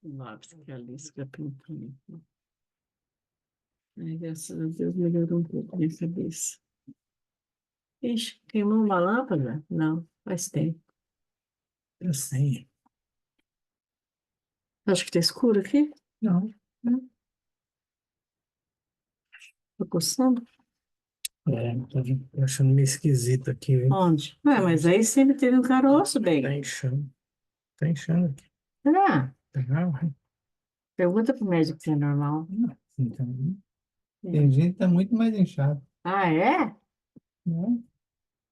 O lápis que a Alice fica pintando. Ai, graças a Deus melhorou um pouco a minha cabeça. Ixi, queimou uma lâmpada? Não, faz tempo. Eu sei. Acho que tá escuro aqui. Não. Hum, Tô coçando. Tô achando meio esquisito aqui, viu? Onde? Ué, mas aí sempre teve um caroço, Tá bem. inchando. Tá inchando aqui. Será? Tá, ué. Pergunta pro médico se é normal. Não, então, tem É. gente que tá muito mais inchado, Ah, é? né?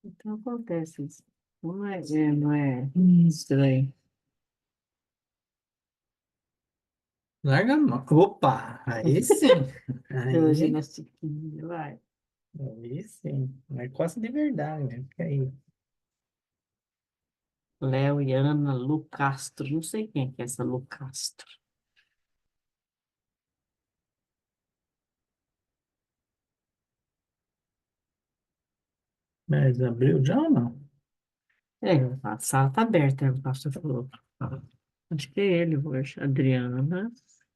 Então acontece isso. Não é Hum. estranho. Larga a mão. Opa! Aí sim. Pela Aí, ginastiquinha, vai. aí sim. Mas coça de verdade, né? Fica aí. Léo e Ana Lu Castro. Não sei quem que é essa Lu Castro. Mas abriu já ou não? É, a sala tá aberta, o pastor falou. Acho que é ele hoje, Adriana.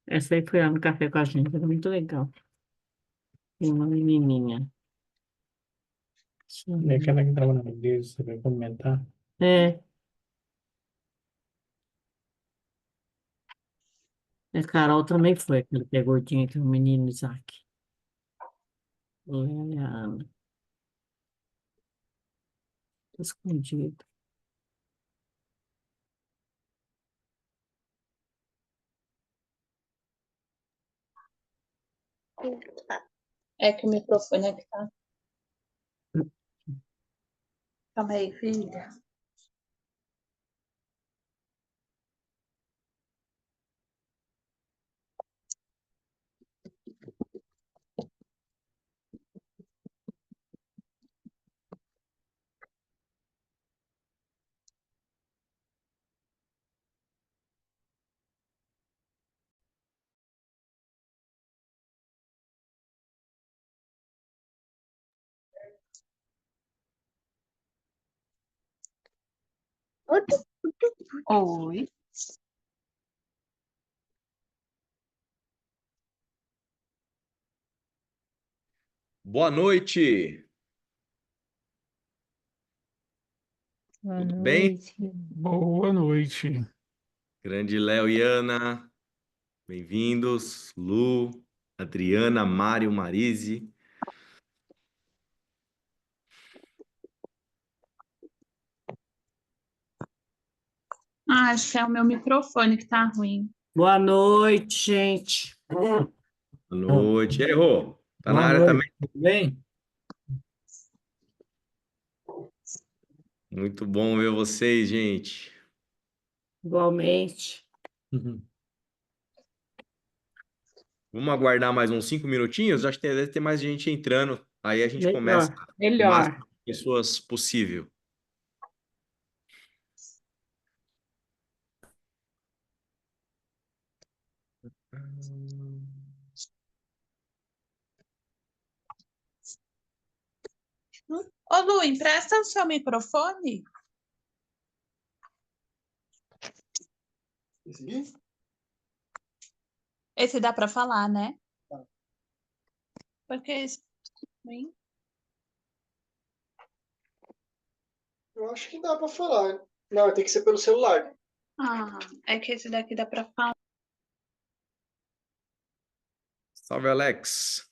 Essa aí foi lá no café com a gente, era muito legal. E uma menininha. É aquela que tava na igreja, você vai comentar. É, a Carol também foi, aquele que é gordinho, que é o menino Isaac. Léo e a Ana. Tô escondido. É que o microfone aqui tá. Calma aí, filha. Oi. Boa noite, Boa tudo bem? noite. Boa noite. Grande Léo e Ana, bem-vindos. Lu, Adriana, Mário, Marise. Acho que é o meu microfone que tá ruim. Boa noite, gente. Boa noite. Errou. Tá na Boa área também? noite, tudo bem? Muito bom ver vocês, gente. Igualmente. Uhum. Vamos aguardar mais uns 5 minutinhos? Acho que deve ter mais gente entrando. Aí a gente começa Melhor, o máximo melhor. de pessoas possível. Ô, Lu, empresta o seu microfone? Esse dá pra falar, né? Porque esse... ruim. Eu acho que dá pra falar. Não, tem que ser pelo celular. Ah, é que esse daqui dá pra falar. Salve, Alex.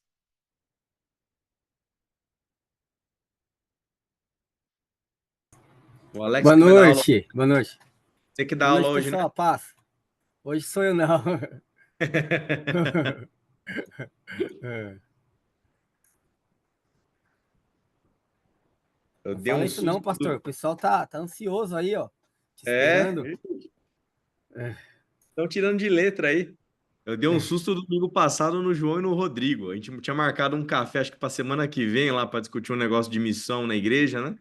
O Alex Boa que vai dar aula. noite, boa noite. Você que dá Boa aula noite, hoje, né? pessoal. Paz. Hoje sou eu não. Eu Não dei fala um isso não, susto. pastor. O pessoal tá ansioso aí, ó. Te É, esperando. estão tirando de letra aí. Eu dei um susto domingo passado no João e no Rodrigo. A gente tinha marcado um café, acho que para semana que vem, lá para discutir um negócio de missão na igreja, né?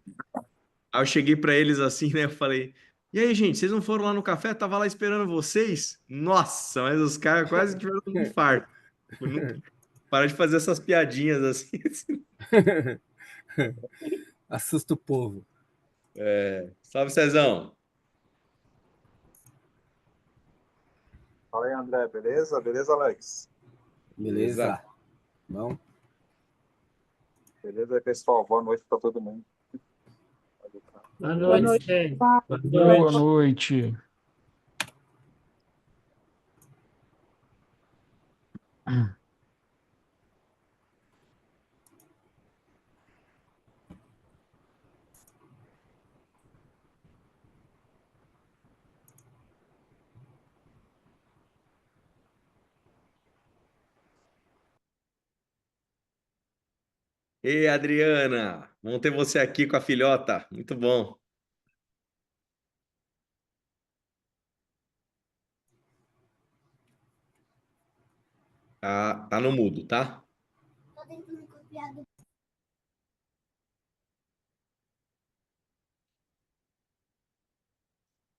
Aí eu cheguei para eles assim, né? Eu falei: E aí, gente, vocês não foram lá no café? Tava lá esperando vocês? Nossa, mas os caras quase tiveram um infarto. Eu não para de fazer essas piadinhas assim. Assusta o povo. Salve, Cezão. Fala aí, André, beleza? Beleza, Alex? Beleza? Bom, Beleza aí, pessoal? Boa noite para todo mundo. Boa Boa noite, noite. Sérgio. Boa Boa noite. noite. Ei, Adriana, bom ter você aqui com a filhota. Muito bom. Tá no mudo, tá?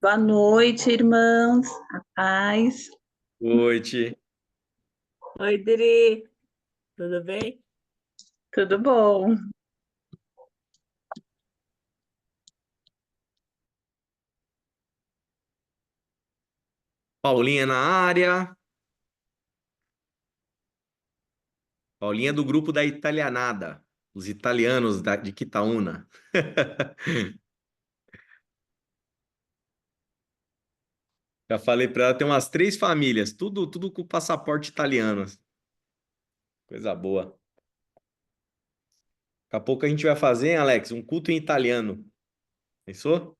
Boa noite, irmãos. A paz. Noite. Oi, Dri. Tudo bem? Tudo bom? Paulinha na área. Paulinha do grupo da Italianada. Os italianos de Quitaúna. Já falei para ela, tem umas 3 famílias, tudo com passaporte italiano. Coisa boa. Daqui a pouco a gente vai fazer, hein, Alex, um culto em italiano. Pensou?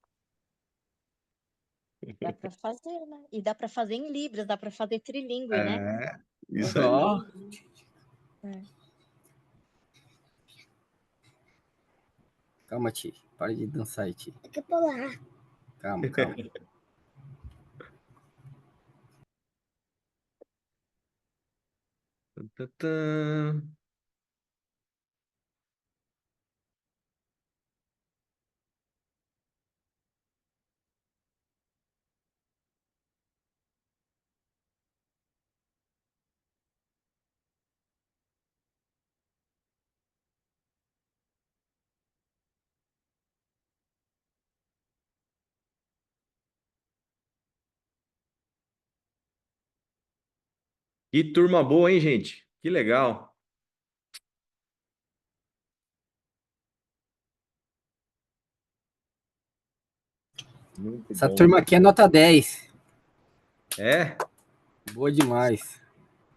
Dá para fazer, né? E dá para fazer em Libras, dá para fazer trilingue, né? É, isso aí. ó, É. calma, Ti. Para de dançar aí, Ti. Tem que pular. Calma, calma. Tã. Que turma boa, hein, gente? Que legal. Muito Essa bom. turma aqui é nota 10. É, Boa demais.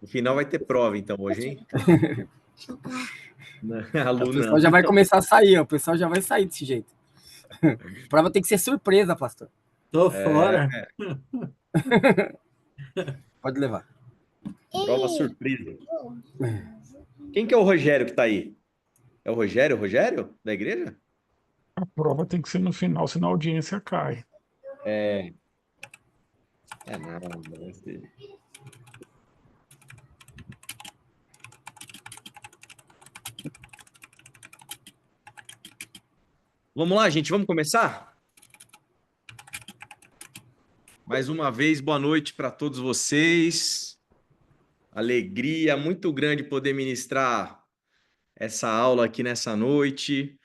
no final vai ter prova, então, hoje, hein? Não, O aluno pessoal não. já vai começar a sair, ó. O pessoal já vai sair desse jeito. A prova tem que ser surpresa, pastor. Tô É, fora. Pode levar. prova surpresa. Quem que é o Rogério que tá aí? É o Rogério? O Rogério? Da igreja? A prova tem que ser no final, senão a audiência cai. É. É nada, vai ser. Vamos lá, gente, vamos começar? Mais uma vez, boa noite para todos vocês. Alegria muito grande poder ministrar essa aula aqui nessa noite,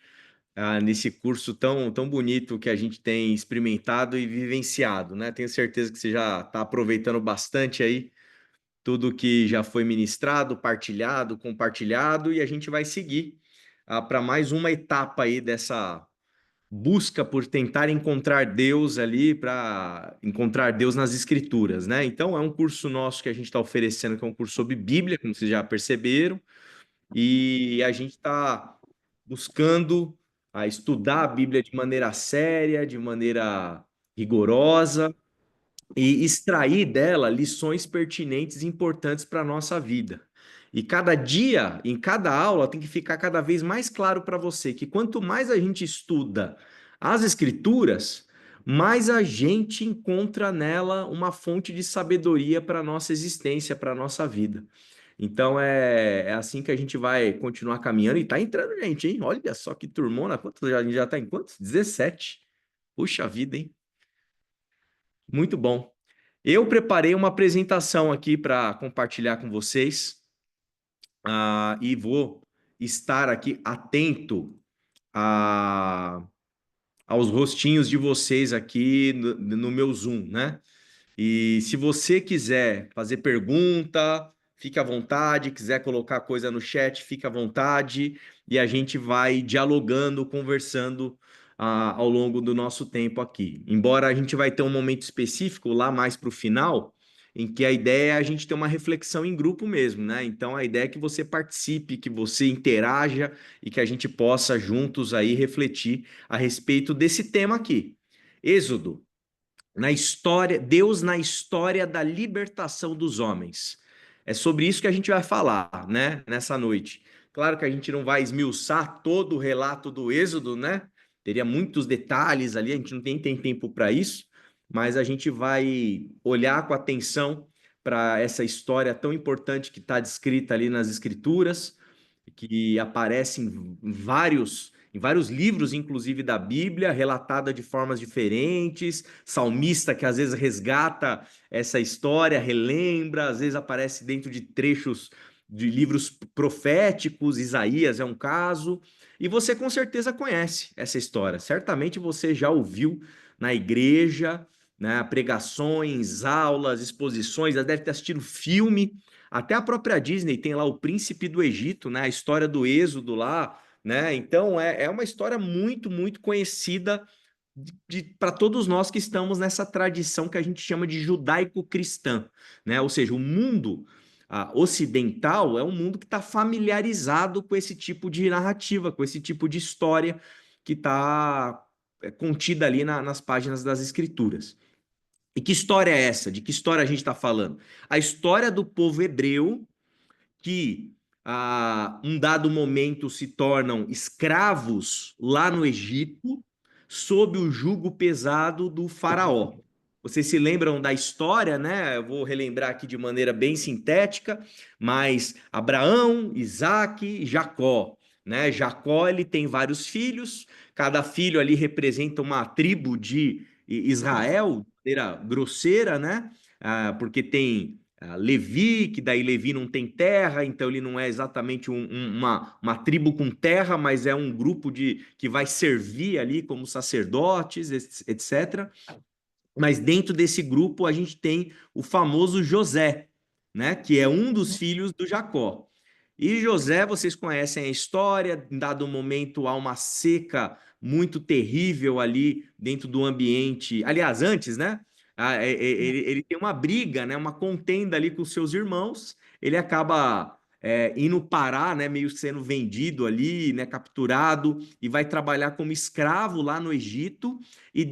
nesse curso tão bonito que a gente tem experimentado e vivenciado, né? Tenho certeza que você já está aproveitando bastante aí tudo que já foi ministrado, partilhado, compartilhado, e a gente vai seguir para mais uma etapa aí dessa busca por tentar encontrar Deus ali, para encontrar Deus nas Escrituras, né? Então, é um curso nosso que a gente está oferecendo, que é um curso sobre Bíblia, como vocês já perceberam, e a gente está buscando estudar a Bíblia de maneira séria, de maneira rigorosa, e extrair dela lições pertinentes e importantes para a nossa vida. E cada dia, em cada aula, tem que ficar cada vez mais claro para você que quanto mais a gente estuda as Escrituras, mais a gente encontra nela uma fonte de sabedoria para a nossa existência, para a nossa vida. Então é assim que a gente vai continuar caminhando. E tá entrando gente, hein? Olha só que turmona. A gente já tá em quantos? 17. Puxa vida, hein? Muito bom. Eu preparei uma apresentação aqui para compartilhar com vocês, e vou estar aqui atento aos rostinhos de vocês aqui no meu Zoom, né? E se você quiser fazer pergunta, fique à vontade, quiser colocar coisa no chat, fique à vontade, e a gente vai dialogando, conversando ao longo do nosso tempo aqui. Embora a gente vai ter um momento específico lá mais para o final, em que a ideia é a gente ter uma reflexão em grupo mesmo, né? Então a ideia é que você participe, que você interaja e que a gente possa juntos aí refletir a respeito desse tema aqui. Êxodo, na história, Deus na história da libertação dos homens. É sobre isso que a gente vai falar, né, nessa noite. Claro que a gente não vai esmiuçar todo o relato do Êxodo, né? Teria muitos detalhes ali, a gente não tem tempo para isso, mas a gente vai olhar com atenção para essa história tão importante que está descrita ali nas Escrituras, que aparece em vários livros, inclusive da Bíblia, relatada de formas diferentes, salmista que às vezes resgata essa história, relembra, às vezes aparece dentro de trechos de livros proféticos, Isaías é um caso, e você com certeza conhece essa história, certamente você já ouviu na igreja, né, pregações, aulas, exposições, já deve ter assistido filme. Até a própria Disney tem lá o Príncipe do Egito, né? A história do Êxodo lá, né? Então é uma história muito conhecida para todos nós que estamos nessa tradição que a gente chama de judaico-cristã, né? Ou seja, o mundo ocidental é um mundo que está familiarizado com esse tipo de narrativa, com esse tipo de história que está contida ali nas páginas das Escrituras. E que história é essa? De que história a gente está falando? A história do povo hebreu que, um dado momento, se tornam escravos lá no Egito, sob o jugo pesado do faraó. Vocês se lembram da história, né? Eu vou relembrar aqui de maneira bem sintética, mas Abraão, Isaque e Jacó, né? Jacó, ele tem vários filhos, cada filho ali representa uma tribo de Israel, de maneira grosseira, né? Porque tem Levi, que daí Levi não tem terra, então ele não é exatamente uma tribo com terra, mas é um grupo que vai servir ali como sacerdotes, etc. Mas dentro desse grupo a gente tem o famoso José, né, que é um dos filhos do Jacó. E José, vocês conhecem a história, em dado momento há uma seca muito terrível ali dentro do ambiente. Aliás, antes, né? Ele tem uma briga, né? Uma contenda ali com seus irmãos. Ele acaba indo parar, né? Meio sendo vendido ali, né? Capturado e vai trabalhar como escravo lá no Egito. E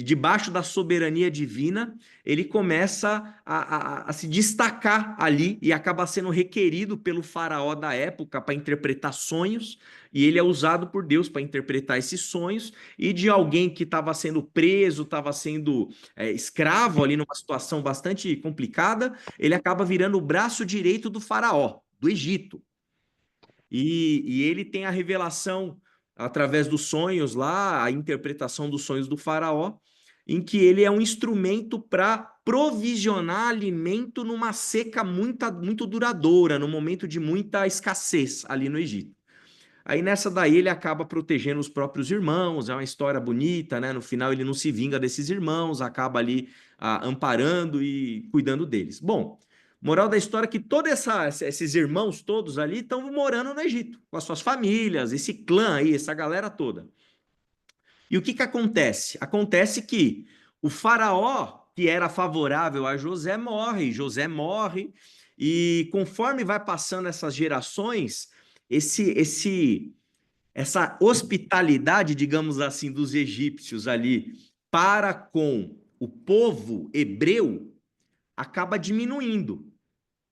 debaixo da soberania divina, ele começa a se destacar ali e acaba sendo requerido pelo faraó da época para interpretar sonhos, e ele é usado por Deus para interpretar esses sonhos, e de alguém que estava sendo preso, estava sendo escravo ali numa situação bastante complicada, ele acaba virando o braço direito do faraó, do Egito. E ele tem a revelação através dos sonhos lá, a interpretação dos sonhos do faraó, em que ele é um instrumento para provisionar alimento numa seca muito duradoura, num momento de muita escassez ali no Egito. Aí nessa daí ele acaba protegendo os próprios irmãos, é uma história bonita, né? No final ele não se vinga desses irmãos, acaba ali amparando e cuidando deles. Bom, moral da história é que todos esses irmãos todos ali estão morando no Egito, com as suas famílias, esse clã aí, essa galera toda. E o que acontece? Acontece que o faraó, que era favorável a José morre, e conforme vai passando essas gerações, essa hospitalidade, digamos assim, dos egípcios ali para com o povo hebreu acaba diminuindo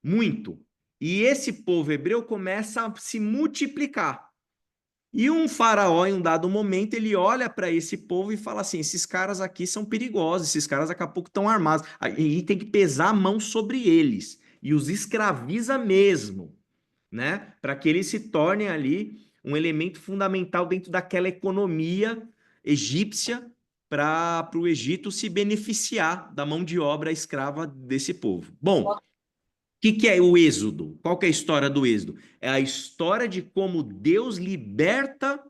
muito. E esse povo hebreu começa a se multiplicar. E um faraó, em um dado momento, ele olha para esse povo e fala assim: esses caras aqui são perigosos, esses caras daqui a pouco estão armados. A gente tem que pesar a mão sobre eles e os escraviza mesmo, né? Para que eles se tornem ali um elemento fundamental dentro daquela economia egípcia para o Egito se beneficiar da mão de obra escrava desse povo. Bom, o que é o Êxodo? Qual que é a história do Êxodo? É a história de como Deus liberta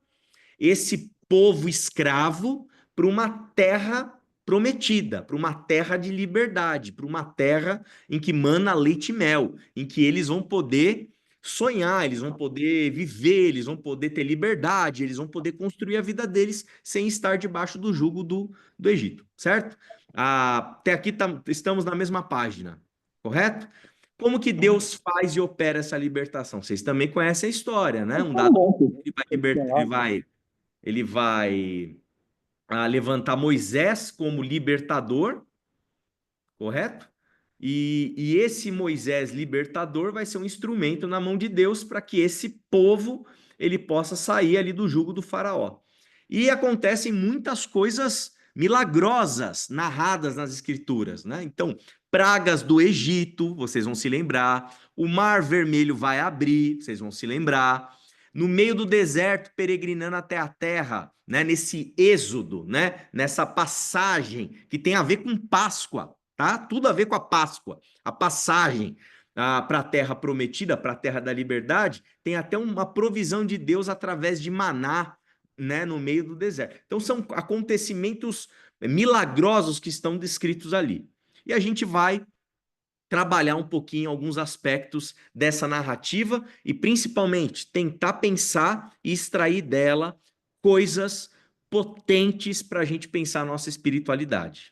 esse povo escravo para uma terra prometida, para uma terra de liberdade, para uma terra em que mana leite e mel, em que eles vão poder sonhar, eles vão poder viver, eles vão poder ter liberdade, eles vão poder construir a vida deles sem estar debaixo do jugo do Egito, certo? Até aqui estamos na mesma página, correto? Como que Deus faz e opera essa libertação? Vocês também conhecem a história, né? Um dado ele vai levantar Moisés como libertador, correto? E esse Moisés libertador vai ser um instrumento na mão de Deus para que esse povo ele possa sair ali do jugo do faraó. E acontecem muitas coisas milagrosas narradas nas escrituras, né? Então, pragas do Egito, vocês vão se lembrar, o Mar Vermelho vai abrir, vocês vão se lembrar, no meio do deserto, peregrinando até a terra, né? Nesse êxodo, né? Nessa passagem que tem a ver com Páscoa, tá? Tudo a ver com a Páscoa, a passagem para a terra prometida, para a terra da liberdade, tem até uma provisão de Deus através de maná, né, no meio do deserto. Então são acontecimentos milagrosos que estão descritos ali. E a gente vai trabalhar um pouquinho alguns aspectos dessa narrativa e principalmente tentar pensar e extrair dela coisas potentes para a gente pensar a nossa espiritualidade.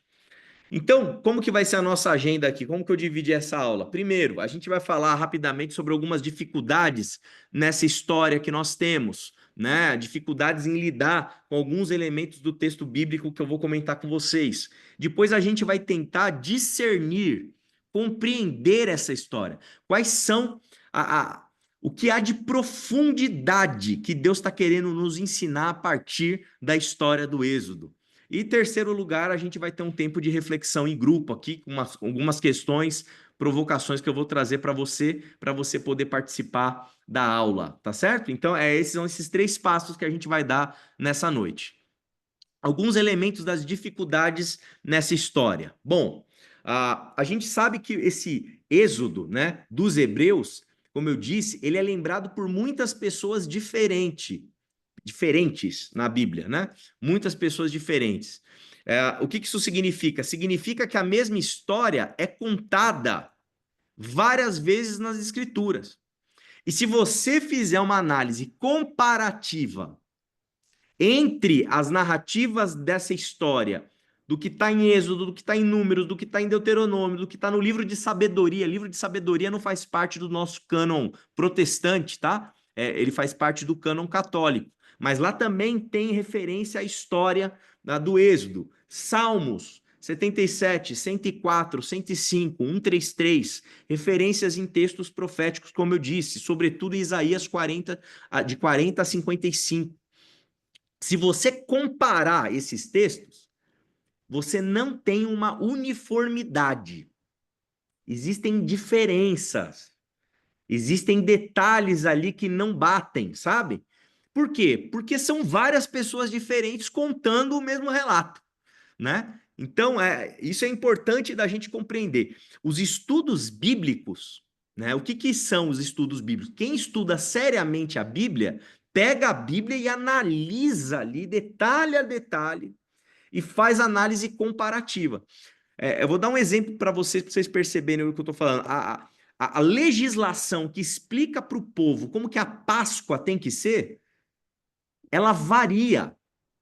Então, como que vai ser a nossa agenda aqui? Como que eu dividi essa aula? Primeiro, a gente vai falar rapidamente sobre algumas dificuldades nessa história que nós temos, né? Dificuldades em lidar com alguns elementos do texto bíblico que eu vou comentar com vocês. Depois a gente vai tentar discernir, compreender essa história. Quais são o que há de profundidade que Deus está querendo nos ensinar a partir da história do Êxodo. E em terceiro lugar, a gente vai ter um tempo de reflexão em grupo aqui, com algumas questões, provocações que eu vou trazer para você poder participar da aula, tá certo? Então, esses são esses 3 passos que a gente vai dar nessa noite. Alguns elementos das dificuldades nessa história. Bom, a gente sabe que esse êxodo, né, dos hebreus, como eu disse, ele é lembrado por muitas pessoas diferentes na Bíblia, né? Muitas pessoas diferentes. O que isso significa? Significa que a mesma história é contada várias vezes nas Escrituras. E se você fizer uma análise comparativa entre as narrativas dessa história, do que está em Êxodo, do que está em Números, do que está em Deuteronômio, do que está no livro de sabedoria. Livro de sabedoria não faz parte do nosso cânon protestante, tá? Ele faz parte do cânon católico. Mas lá também tem referência à história do Êxodo. Salmos 77, 104, 105, 133, referências em textos proféticos, como eu disse, sobretudo em Isaías 40, de 40 a 55. Se você comparar esses textos, você não tem uma uniformidade. Existem diferenças. Existem detalhes ali que não batem, sabe? Por quê? Porque são várias pessoas diferentes contando o mesmo relato, né? Então, isso é importante da gente compreender. Os estudos bíblicos, né? O que são os estudos bíblicos? Quem estuda seriamente a Bíblia, pega a Bíblia e analisa ali, detalhe a detalhe, e faz análise comparativa. Eu vou dar um exemplo para vocês perceberem o que eu estou falando. A legislação que explica para o povo como que a Páscoa tem que ser, ela varia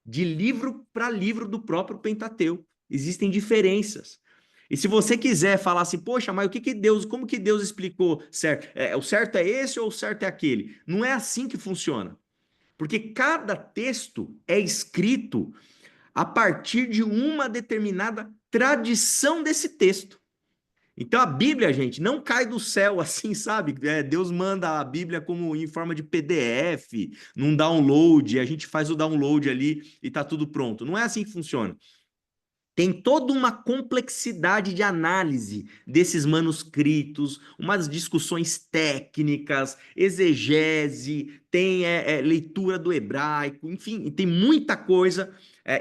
de livro para livro do próprio Pentateuco. Existem diferenças. E se você quiser falar assim, poxa, mas como que Deus explicou certo? O certo é esse ou o certo é aquele? Não é assim que funciona. Porque cada texto é escrito a partir de uma determinada tradição desse texto. Então a Bíblia, gente, não cai do céu assim, sabe? Deus manda a Bíblia como em forma de PDF, num download, a gente faz o download ali e tá tudo pronto. Não é assim que funciona. Tem toda uma complexidade de análise desses manuscritos, umas discussões técnicas, exegese, tem leitura do hebraico, enfim, tem muita coisa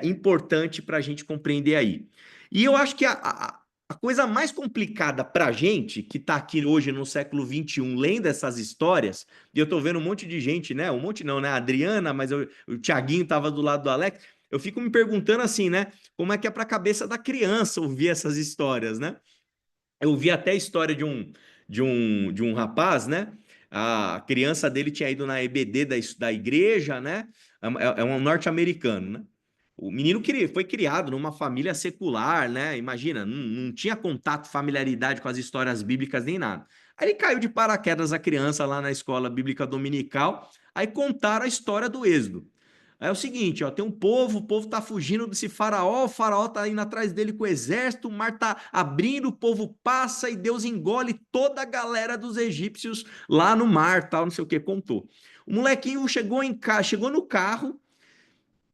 importante para a gente compreender aí. E eu acho que a coisa mais complicada para a gente, que está aqui hoje no século XXI, lendo essas histórias, e eu estou vendo um monte de gente, né? Um monte não, né? A Adriana, mas o Tiaguinho estava do lado do Alex. eu fico me perguntando assim, né? Como é que é para a cabeça da criança ouvir essas histórias, né? Eu vi até a história de um rapaz, né? A criança dele tinha ido na EBD da igreja, né? É um norte-americano, né? O menino foi criado numa família secular, né? Imagina, não tinha contato, familiaridade com as histórias bíblicas nem nada. Aí ele caiu de paraquedas a criança lá na escola bíblica dominical, aí contaram a história do Êxodo. Aí é o seguinte, ó, tem um povo, o povo tá fugindo desse faraó, o faraó tá indo atrás dele com o exército, o mar tá abrindo, o povo passa e Deus engole toda a galera dos egípcios lá no mar, tal, não sei o que, contou. O molequinho chegou no carro,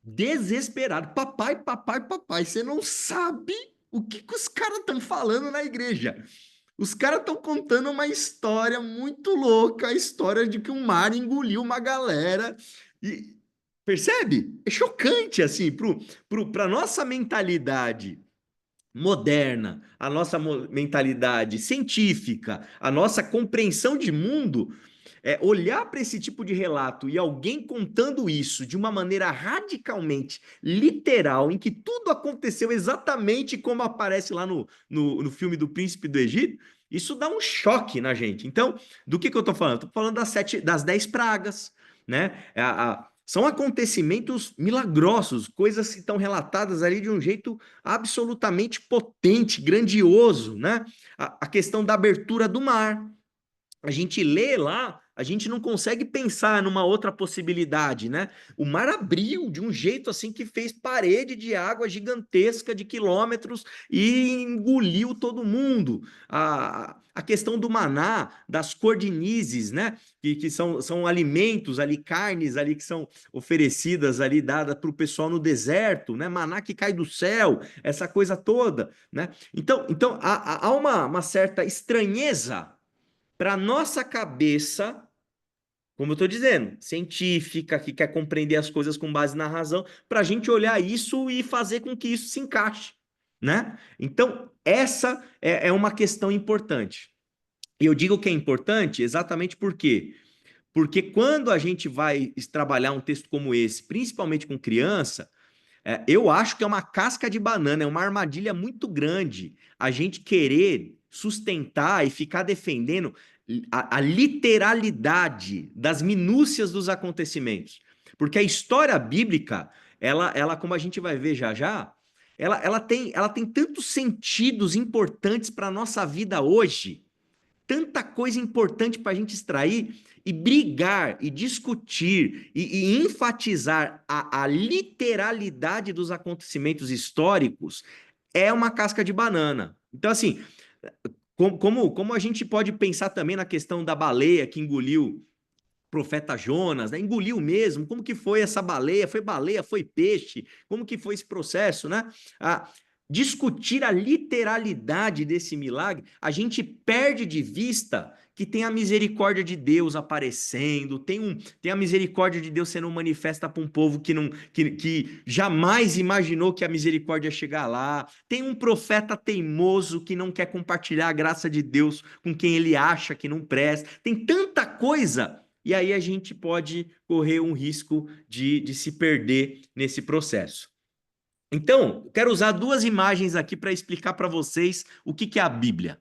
desesperado. Papai, papai, papai, você não sabe o que os caras estão falando na igreja. Os caras estão contando uma história muito louca, a história de que um mar engoliu uma galera. E percebe? É chocante, assim, para a nossa mentalidade moderna, a nossa mentalidade científica, a nossa compreensão de mundo, olhar para esse tipo de relato e alguém contando isso de uma maneira radicalmente literal, em que tudo aconteceu exatamente como aparece lá no filme do Príncipe do Egito, isso dá um choque na gente. Então, do que eu estou falando? Estou falando das 10 pragas, né? São acontecimentos milagrosos, coisas que estão relatadas ali de um jeito absolutamente potente, grandioso, né? A questão da abertura do mar. A gente lê lá, a gente não consegue pensar numa outra possibilidade, né? O mar abriu de um jeito assim que fez parede de água gigantesca de quilômetros e engoliu todo mundo. A questão do maná, das cordinizes, né? Que são alimentos ali, carnes ali que são oferecidas ali, dadas para o pessoal no deserto, né? Maná que cai do céu, essa coisa toda, né? Então há uma certa estranheza para nossa cabeça, como eu estou dizendo, científica, que quer compreender as coisas com base na razão, para a gente olhar isso e fazer com que isso se encaixe, né? Então, essa é uma questão importante. E eu digo que é importante exatamente por quê? Porque quando a gente vai trabalhar um texto como esse, principalmente com criança, eu acho que é uma casca de banana, é uma armadilha muito grande a gente querer sustentar e ficar defendendo a literalidade das minúcias dos acontecimentos. Porque a história bíblica, ela como a gente vai ver já já, ela tem tantos sentidos importantes para a nossa vida hoje, tanta coisa importante para a gente extrair e brigar e discutir e enfatizar a literalidade dos acontecimentos históricos é uma casca de banana. Então, assim, como a gente pode pensar também na questão da baleia que engoliu o profeta Jonas, né? Engoliu mesmo, como que foi essa baleia? Foi baleia, foi peixe? Como que foi esse processo, né? Discutir a literalidade desse milagre, a gente perde de vista que tem a misericórdia de Deus aparecendo, tem a misericórdia de Deus sendo manifesta para um povo que jamais imaginou que a misericórdia ia chegar lá, tem um profeta teimoso que não quer compartilhar a graça de Deus com quem ele acha que não presta, tem tanta coisa, e aí a gente pode correr um risco de se perder nesse processo. Então, quero usar duas imagens aqui para explicar para vocês o que é a Bíblia.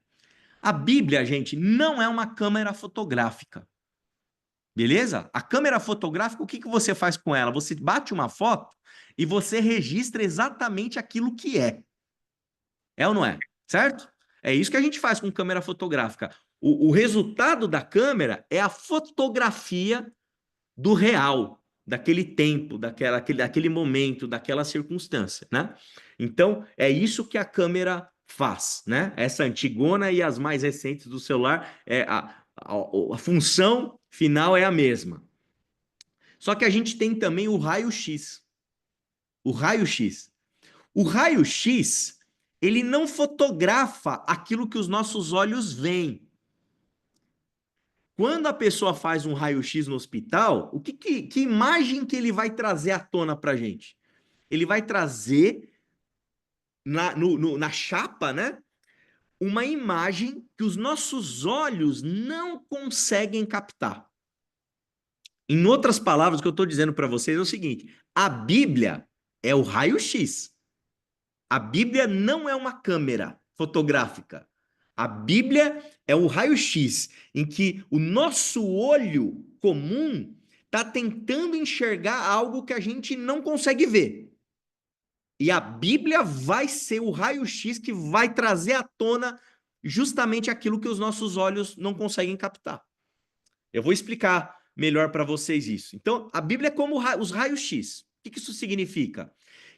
A Bíblia, gente, não é uma câmera fotográfica. Beleza? A câmera fotográfica, o que você faz com ela? Você bate uma foto e você registra exatamente aquilo que é. É ou não é? Certo? É isso que a gente faz com câmera fotográfica. O resultado da câmera é a fotografia do real, daquele tempo, daquele momento, daquela circunstância, né? Então, é isso que a câmera faz, né? Essa antigona e as mais recentes do celular, a função final é a mesma. Só que a gente tem também o raio-x. O raio-x. O raio-x, ele não fotografa aquilo que os nossos olhos veem. Quando a pessoa faz um raio-x no hospital, que imagem que ele vai trazer à tona para a gente? Ele vai trazer na chapa, né? Uma imagem que os nossos olhos não conseguem captar. Em outras palavras, o que eu estou dizendo para vocês é o seguinte: a Bíblia é o raio-x. A Bíblia não é uma câmera fotográfica. A Bíblia é o raio-x, em que o nosso olho comum está tentando enxergar algo que a gente não consegue ver. E a Bíblia vai ser o raio-x que vai trazer à tona justamente aquilo que os nossos olhos não conseguem captar. Eu vou explicar melhor para vocês isso. Então, a Bíblia é como os raios-x. O que isso significa?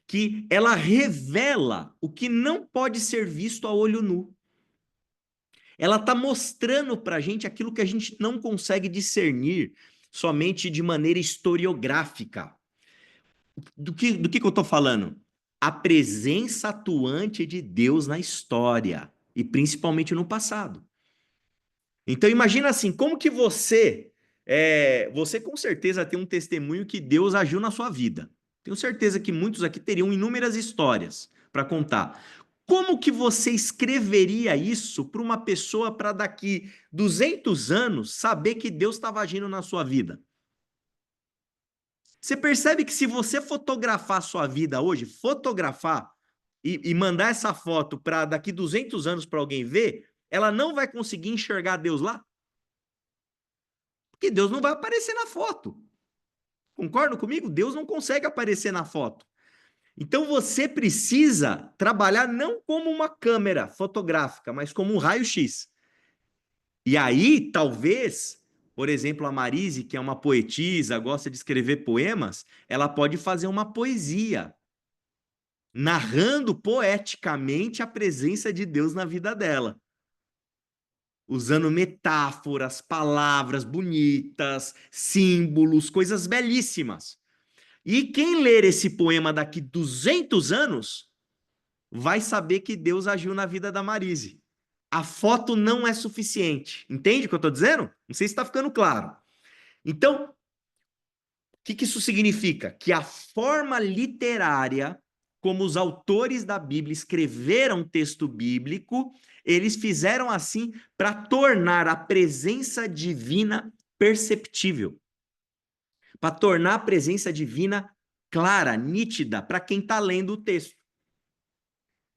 Que ela revela o que não pode ser visto a olho nu. Ela está mostrando para a gente aquilo que a gente não consegue discernir somente de maneira historiográfica. Do que eu estou falando? A presença atuante de Deus na história, e principalmente no passado. Então imagina assim, como que você com certeza tem um testemunho que Deus agiu na sua vida. Tenho certeza que muitos aqui teriam inúmeras histórias para contar. Como que você escreveria isso para uma pessoa para daqui 200 anos saber que Deus estava agindo na sua vida? Você percebe que se você fotografar a sua vida hoje, fotografar e mandar essa foto para daqui 200 anos para alguém ver, ela não vai conseguir enxergar Deus lá? Porque Deus não vai aparecer na foto. Concordam comigo? Deus não consegue aparecer na foto. Então você precisa trabalhar não como uma câmera fotográfica, mas como um raio-x. E aí, talvez, por exemplo, a Marise, que é uma poetisa, gosta de escrever poemas, ela pode fazer uma poesia, narrando poeticamente a presença de Deus na vida dela. Usando metáforas, palavras bonitas, símbolos, coisas belíssimas. E quem ler esse poema daqui 200 anos vai saber que Deus agiu na vida da Marise. A foto não é suficiente. Entende o que eu estou dizendo? Não sei se está ficando claro. Então, o que isso significa? Que a forma literária, como os autores da Bíblia escreveram texto bíblico, eles fizeram assim para tornar a presença divina perceptível. Para tornar a presença divina clara, nítida, para quem está lendo o texto.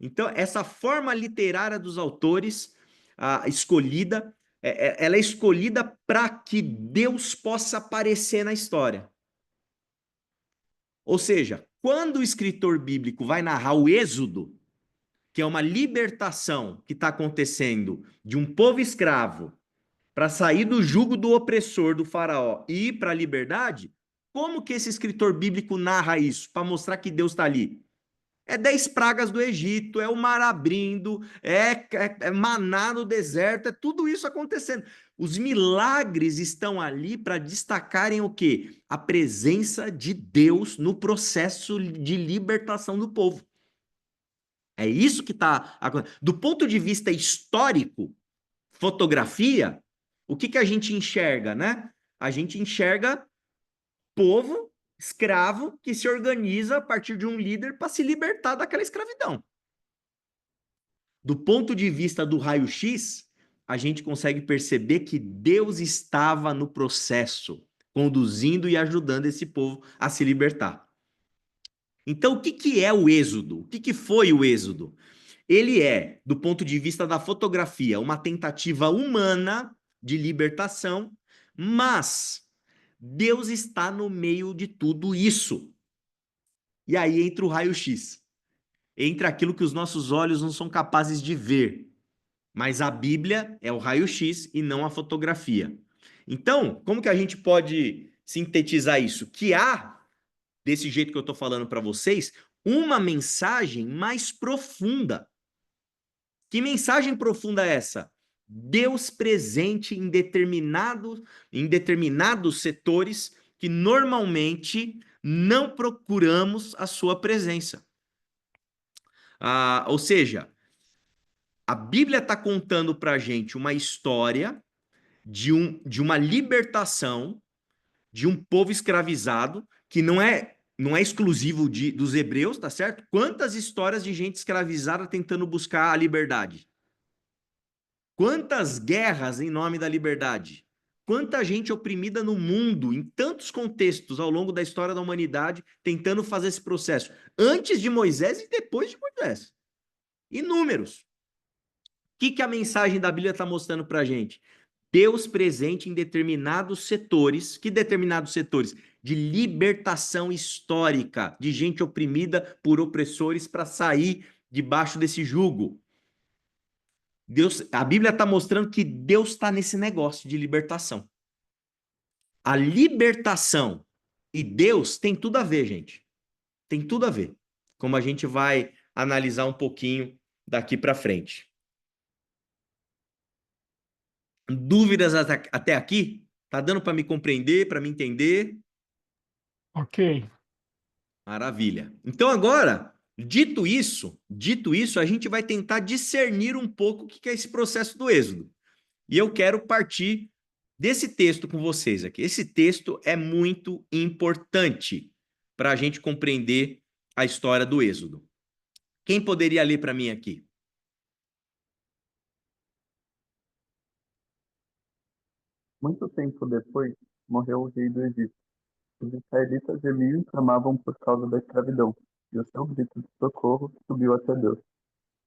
Então, essa forma literária dos autores escolhida, ela é escolhida para que Deus possa aparecer na história. Ou seja, quando o escritor bíblico vai narrar o Êxodo, que é uma libertação que está acontecendo de um povo escravo para sair do jugo do opressor do faraó e ir para a liberdade, como que esse escritor bíblico narra isso? Para mostrar que Deus está ali. É 10 pragas do Egito, é o mar abrindo, é maná no deserto, é tudo isso acontecendo. Os milagres estão ali para destacarem o quê? A presença de Deus no processo de libertação do povo. É isso que está acontecendo. Do ponto de vista histórico, fotografia, o que a gente enxerga, né? A gente enxerga povo escravo que se organiza a partir de um líder para se libertar daquela escravidão. Do ponto de vista do raio-x, a gente consegue perceber que Deus estava no processo, conduzindo e ajudando esse povo a se libertar. Então, o que é o Êxodo? O que foi o Êxodo? Ele é, do ponto de vista da fotografia, uma tentativa humana de libertação, mas Deus está no meio de tudo isso. E aí entra o raio-x. Entra aquilo que os nossos olhos não são capazes de ver. Mas a Bíblia é o raio-x e não a fotografia. Então, como que a gente pode sintetizar isso? Que há, desse jeito que eu estou falando para vocês, uma mensagem mais profunda. Que mensagem profunda é essa? Deus presente em determinados setores que normalmente não procuramos a sua presença. Ou seja, a Bíblia está contando para a gente uma história de uma libertação de um povo escravizado, que não é exclusivo dos hebreus, tá certo? Quantas histórias de gente escravizada tentando buscar a liberdade? Quantas guerras em nome da liberdade? quanta gente oprimida no mundo, em tantos contextos ao longo da história da humanidade, tentando fazer esse processo, antes de Moisés e depois de Moisés. Inúmeros. O que a mensagem da Bíblia está mostrando para a gente? Deus presente em determinados setores. Que determinados setores? De libertação histórica, de gente oprimida por opressores para sair debaixo desse jugo. A Bíblia está mostrando que Deus está nesse negócio de libertação. A libertação e Deus tem tudo a ver, gente. Tem tudo a ver. Como a gente vai analisar um pouquinho daqui para frente. Dúvidas até aqui? Tá dando para me compreender, para me entender? Ok. Maravilha. Então agora, dito isso, a gente vai tentar discernir um pouco o que é esse processo do Êxodo. E eu quero partir desse texto com vocês aqui. Esse texto é muito importante para a gente compreender a história do Êxodo. Quem poderia ler para mim aqui? Muito tempo depois, morreu o rei do Egito. Os israelitas gemiam e clamavam por causa da escravidão, e o seu grito de socorro subiu até Deus.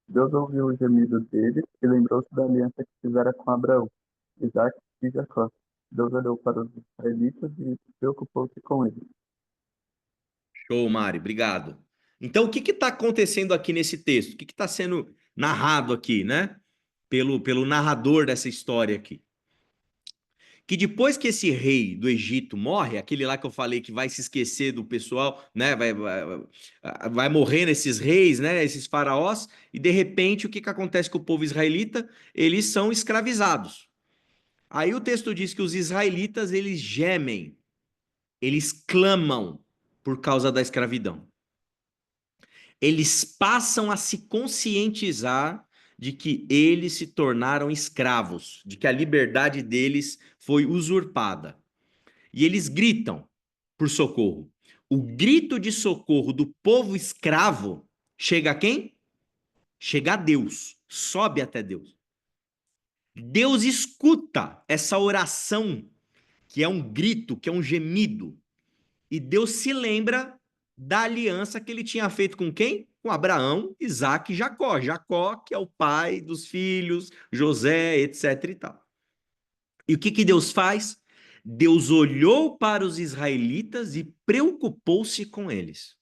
Deus ouviu o gemido deles e lembrou-se da aliança que fizera com Abraão, Isaque e Jacó. Deus olhou para os israelitas e preocupou-se com eles. Show, Mari, obrigado. Então, o que está acontecendo aqui nesse texto? O que está sendo narrado aqui, né? Pelo narrador dessa história aqui. Que depois que esse rei do Egito morre, aquele lá que eu falei que vai se esquecer do pessoal, né? Vai morrer nesses reis, né? Esses faraós, e de repente o que acontece com o povo israelita? Eles são escravizados. Aí o texto diz que os israelitas, eles gemem, eles clamam por causa da escravidão. Eles passam a se conscientizar de que eles se tornaram escravos, de que a liberdade deles foi usurpada. E eles gritam por socorro. O grito de socorro do povo escravo chega a quem? Chega a Deus, sobe até Deus. Deus escuta essa oração, que é um grito, que é um gemido, e Deus se lembra da aliança que ele tinha feito com quem? Com Abraão, Isaque e Jacó. Jacó, que é o pai dos filhos, José, etc. e tal. E o que Deus faz? Deus olhou para os israelitas e preocupou-se com eles.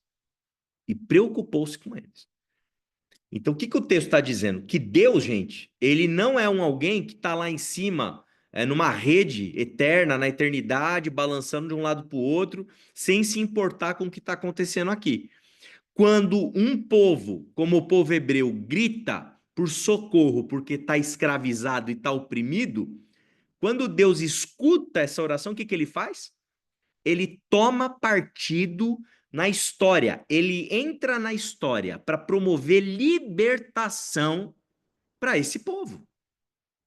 Então, o que o texto está dizendo? Que Deus, gente, ele não é alguém que está lá em cima, numa rede eterna, na eternidade, balançando de um lado para o outro, sem se importar com o que está acontecendo aqui. Quando um povo, como o povo hebreu, grita por socorro porque está escravizado e está oprimido, quando Deus escuta essa oração, o que ele faz? Ele toma partido na história, ele entra na história para promover libertação para esse povo.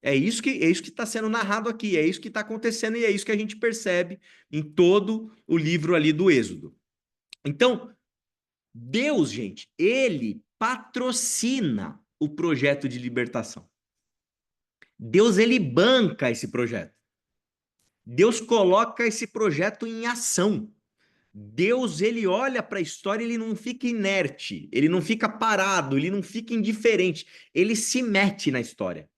É isso que está sendo narrado aqui, é isso que está acontecendo e é isso que a gente percebe em todo o livro ali do Êxodo. Então, Deus, gente, ele patrocina o projeto de libertação. Deus, ele banca esse projeto. Deus coloca esse projeto em ação. Deus, ele olha para a história, ele não fica inerte, ele não fica parado, ele não fica indiferente, ele se mete na história.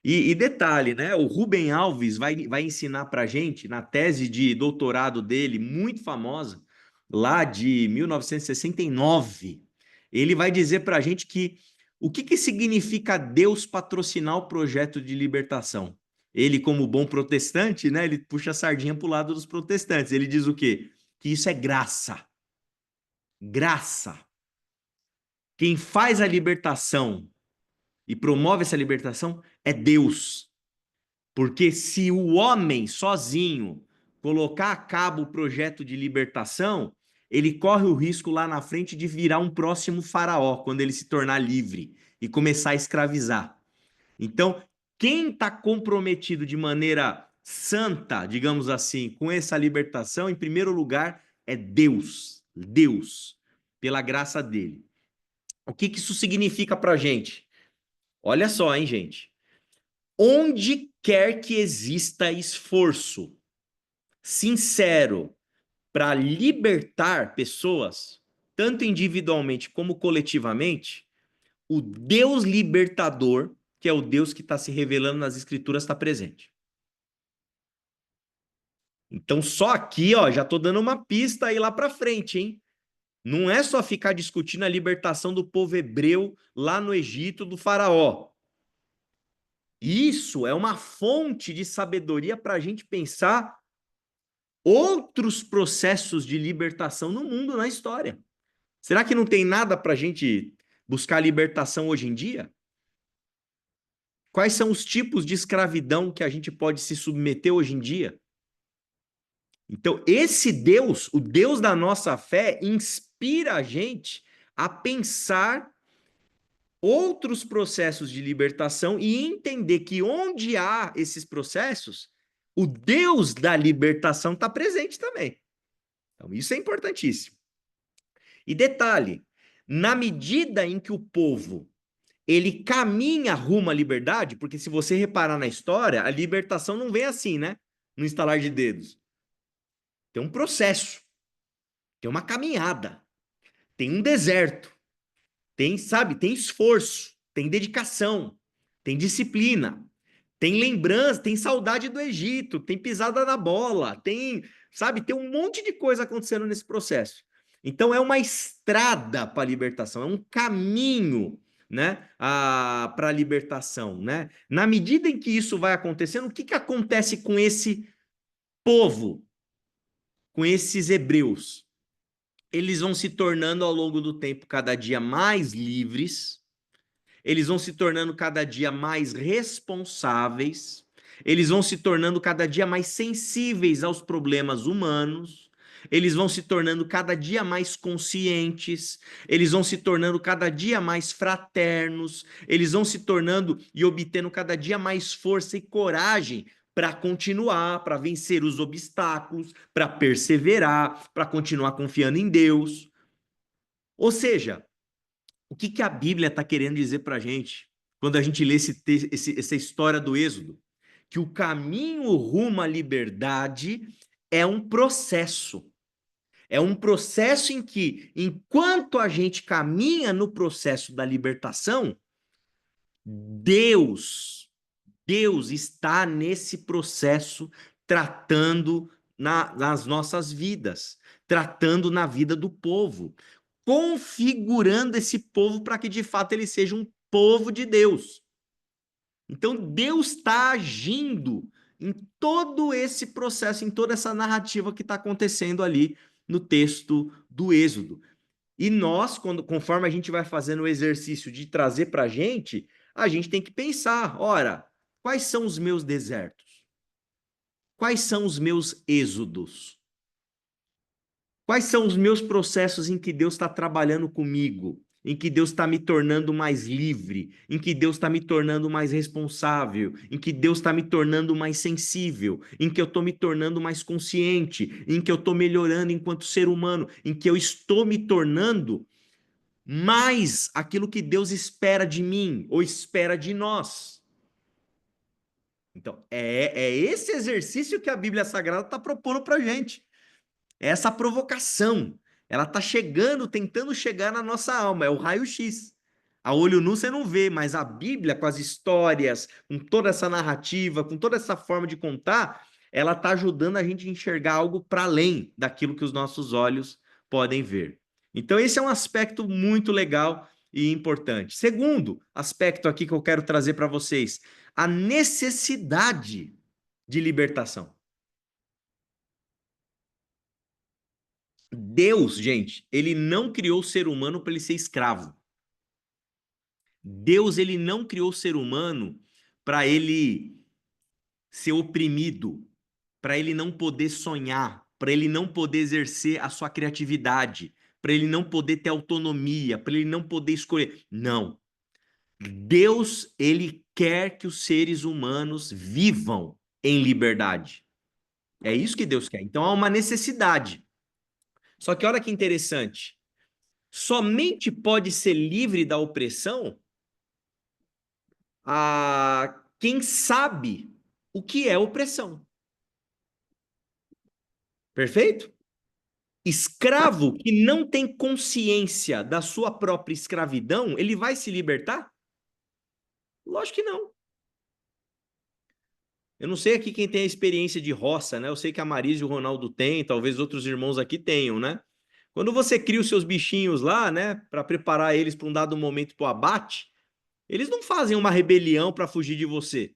E detalhe, né? O Rubem Alves vai ensinar para a gente, na tese de doutorado dele, muito famosa, lá de 1969, ele vai dizer para a gente que o que significa Deus patrocinar o projeto de libertação? Ele, como bom protestante, né, ele puxa a sardinha para o lado dos protestantes. Ele diz o quê? Que isso é graça. Graça. Quem faz a libertação e promove essa libertação é Deus. Porque se o homem sozinho colocar a cabo o projeto de libertação, ele corre o risco lá na frente de virar um próximo faraó, quando ele se tornar livre e começar a escravizar. Então, quem está comprometido de maneira santa, digamos assim, com essa libertação, em primeiro lugar, é Deus. Deus, pela graça dele. O que isso significa para a gente? Olha só, hein, gente? Onde quer que exista esforço sincero para libertar pessoas, tanto individualmente como coletivamente, o Deus libertador, que é o Deus que está se revelando nas Escrituras, está presente. Então, só aqui, ó, já estou dando uma pista aí lá para frente, hein? Não é só ficar discutindo a libertação do povo hebreu lá no Egito do faraó. Isso é uma fonte de sabedoria para a gente pensar outros processos de libertação no mundo, na história. Será que não tem nada para a gente buscar libertação hoje em dia? Quais são os tipos de escravidão que a gente pode se submeter hoje em dia? Então, esse Deus, o Deus da nossa fé, inspira a gente a pensar outros processos de libertação e entender que onde há esses processos, o Deus da libertação está presente também. Então, isso é importantíssimo. E detalhe, na medida em que o povo ele caminha rumo à liberdade, porque se você reparar na história, a libertação não vem assim, né? No instalar de dedos. Tem um processo, tem uma caminhada, tem um deserto, tem, sabe, tem esforço, tem dedicação, tem disciplina, tem lembrança, tem saudade do Egito, tem pisada na bola, tem, sabe, tem um monte de coisa acontecendo nesse processo. Então é uma estrada para a libertação, é um caminho, né, para a libertação, né? Na medida em que isso vai acontecendo, o que acontece com esse povo, com esses hebreus? Eles vão se tornando ao longo do tempo cada dia mais livres, eles vão se tornando cada dia mais responsáveis, eles vão se tornando cada dia mais sensíveis aos problemas humanos, eles vão se tornando cada dia mais conscientes, eles vão se tornando cada dia mais fraternos, eles vão se tornando e obtendo cada dia mais força e coragem para continuar, para vencer os obstáculos, para perseverar, para continuar confiando em Deus. Ou seja, o que a Bíblia está querendo dizer para a gente quando a gente lê essa história do Êxodo? Que o caminho rumo à liberdade é um processo. É um processo em que, enquanto a gente caminha no processo da libertação, Deus está nesse processo tratando nas nossas vidas, tratando na vida do povo, configurando esse povo para que de fato ele seja um povo de Deus. Então Deus está agindo em todo esse processo, em toda essa narrativa que está acontecendo ali no texto do Êxodo. E nós, conforme a gente vai fazendo o exercício de trazer para a gente tem que pensar, ora, quais são os meus desertos? Quais são os meus êxodos? Quais são os meus processos em que Deus está trabalhando comigo? Em que Deus está me tornando mais livre? Em que Deus está me tornando mais responsável? Em que Deus está me tornando mais sensível? Em que eu estou me tornando mais consciente? Em que eu estou melhorando enquanto ser humano? Em que eu estou me tornando mais aquilo que Deus espera de mim ou espera de nós? Então, é esse exercício que a Bíblia Sagrada está propondo para a gente. Essa provocação, ela está chegando, tentando chegar na nossa alma, é o raio-x. A olho nu você não vê, mas a Bíblia, com as histórias, com toda essa narrativa, com toda essa forma de contar, ela está ajudando a gente a enxergar algo para além daquilo que os nossos olhos podem ver. Então, esse é um aspecto muito legal e importante. Segundo aspecto aqui que eu quero trazer para vocês, a necessidade de libertação. Deus, gente, ele não criou o ser humano para ele ser escravo. Deus, ele não criou o ser humano para ele ser oprimido, para ele não poder sonhar, para ele não poder exercer a sua criatividade, para ele não poder ter autonomia, para ele não poder escolher. Não. Deus, ele quer que os seres humanos vivam em liberdade. É isso que Deus quer. Então há uma necessidade. Só que olha que interessante. Somente pode ser livre da opressão a quem sabe o que é opressão. Perfeito? Escravo que não tem consciência da sua própria escravidão, ele vai se libertar? Lógico que não. Eu não sei aqui quem tem a experiência de roça, né? Eu sei que a Marisa e o Ronaldo têm, talvez outros irmãos aqui tenham, né? Quando você cria os seus bichinhos lá, né, para preparar eles para um dado momento para o abate, eles não fazem uma rebelião para fugir de você,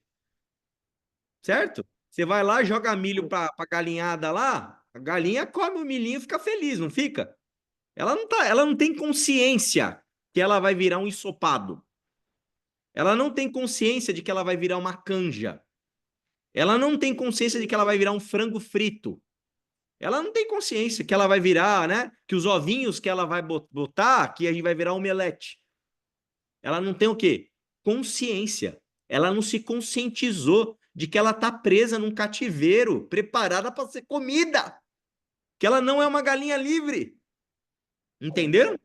certo? Você vai lá, joga milho para a galinhada lá, a galinha come o milhinho e fica feliz, não fica? Ela não tem consciência que ela vai virar um ensopado. Ela não tem consciência de que ela vai virar uma canja. Ela não tem consciência de que ela vai virar um frango frito. Ela não tem consciência que ela vai virar, né? Que os ovinhos que ela vai botar, que aí vai virar omelete. Ela não tem o quê? Consciência. Ela não se conscientizou de que ela está presa num cativeiro, preparada para ser comida. Que ela não é uma galinha livre. Entenderam?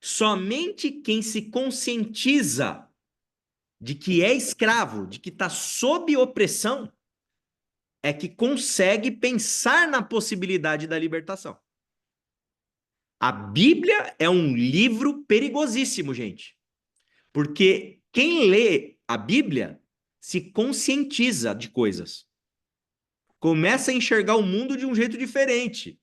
Somente quem se conscientiza de que é escravo, de que está sob opressão, é que consegue pensar na possibilidade da libertação. A Bíblia é um livro perigosíssimo, gente. Porque quem lê a Bíblia se conscientiza de coisas. Começa a enxergar o mundo de um jeito diferente.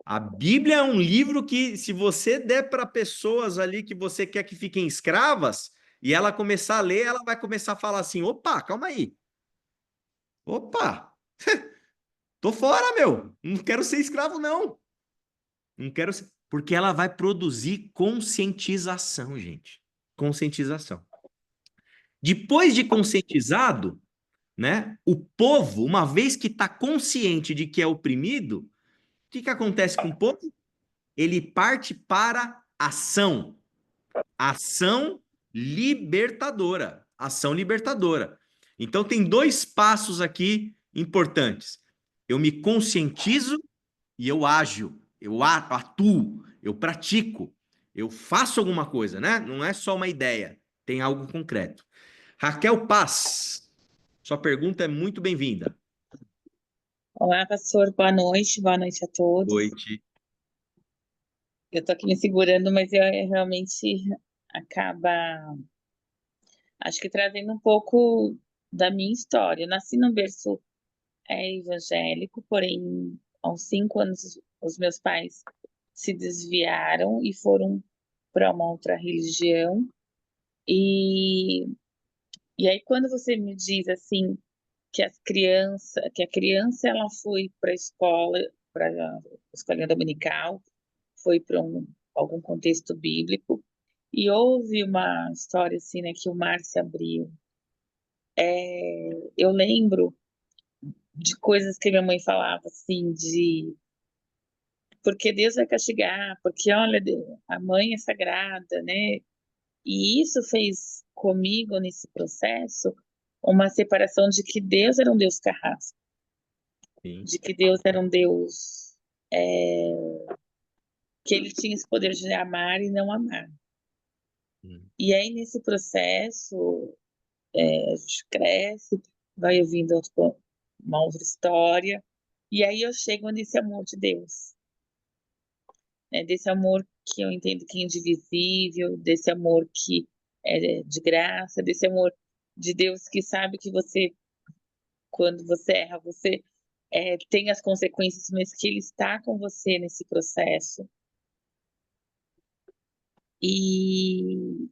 A Bíblia é um livro que, se você der para pessoas ali que você quer que fiquem escravas, e ela começar a ler, ela vai começar a falar assim: opa, calma aí. Opa, tô fora, meu. Não quero ser escravo, não. Não quero ser. Porque ela vai produzir conscientização, gente. Conscientização. Depois de conscientizado, né? O povo, uma vez que está consciente de que é oprimido, o que acontece com o povo? Ele parte para ação. Ação libertadora. Ação libertadora. Então, tem dois passos aqui importantes. Eu me conscientizo e eu ajo. Eu atuo. Eu pratico. Eu faço alguma coisa, né? Não é só uma ideia. Tem algo concreto. Raquel Paz, sua pergunta é muito bem-vinda. Olá, pastor, boa noite a todos. Noite. Eu tô aqui me segurando, mas eu realmente acaba, acho que trazendo um pouco da minha história. Eu nasci num berço evangélico, porém, aos 5 anos, os meus pais se desviaram e foram para uma outra religião. E, e aí, quando você me diz assim que que a criança ela foi para a escolinha dominical, foi para algum contexto bíblico, e houve uma história assim, né, que o mar se abriu. Eu lembro de coisas que minha mãe falava assim, de porque Deus vai castigar, porque olha, a mãe é sagrada, né? E isso fez comigo nesse processo uma separação de que Deus era um Deus carrasco, Sim. de que Deus era um Deus que ele tinha esse poder de amar e não amar. E aí, nesse processo, a gente cresce, vai ouvindo uma outra história, e aí eu chego nesse amor de Deus, né? Desse amor que eu entendo que é indivisível, desse amor que é de graça, desse amor de Deus que sabe que você, quando você erra, você tem as consequências, mas que Ele está com você nesse processo. E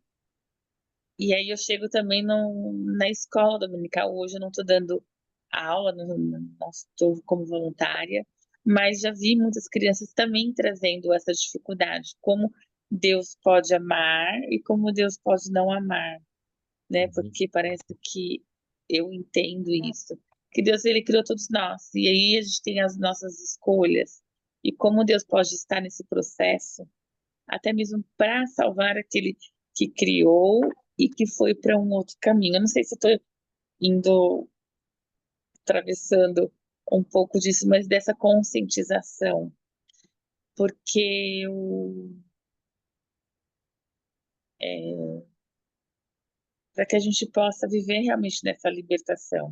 aí eu chego também na escola dominical. Hoje eu não estou dando aula, não estou como voluntária, mas já vi muitas crianças também trazendo essa dificuldade, como Deus pode amar e como Deus pode não amar, né? Porque parece que eu entendo isso, que Deus ele criou todos nós, e aí a gente tem as nossas escolhas, e como Deus pode estar nesse processo até mesmo para salvar aquele que criou e que foi para um outro caminho. Eu não sei se estou indo, atravessando um pouco disso, mas dessa conscientização, porque eu, para que a gente possa viver realmente nessa libertação.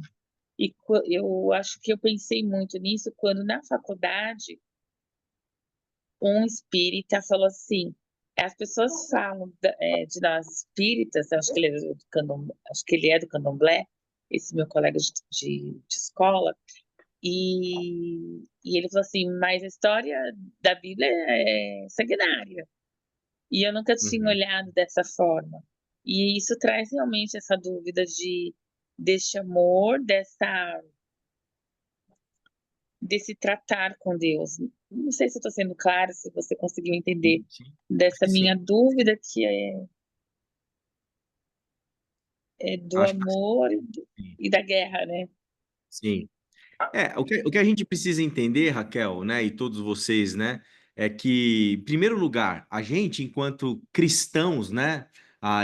E eu acho que eu pensei muito nisso quando na faculdade um espírita falou assim, as pessoas falam de nós espíritas, acho que ele é do candomblé, esse meu colega de escola, e ele falou assim, mas a história da Bíblia é sanguinária. E eu nunca tinha Uhum. olhado dessa forma. E isso traz realmente essa dúvida desse amor, desse tratar com Deus. Não sei se eu estou sendo clara, se você conseguiu entender Sim, acho dessa que sim. minha dúvida que é do Acho que amor sim. e da guerra, né? Sim. O que a gente precisa entender, Raquel, né, e todos vocês, né, é que, em primeiro lugar, a gente, enquanto cristãos, né,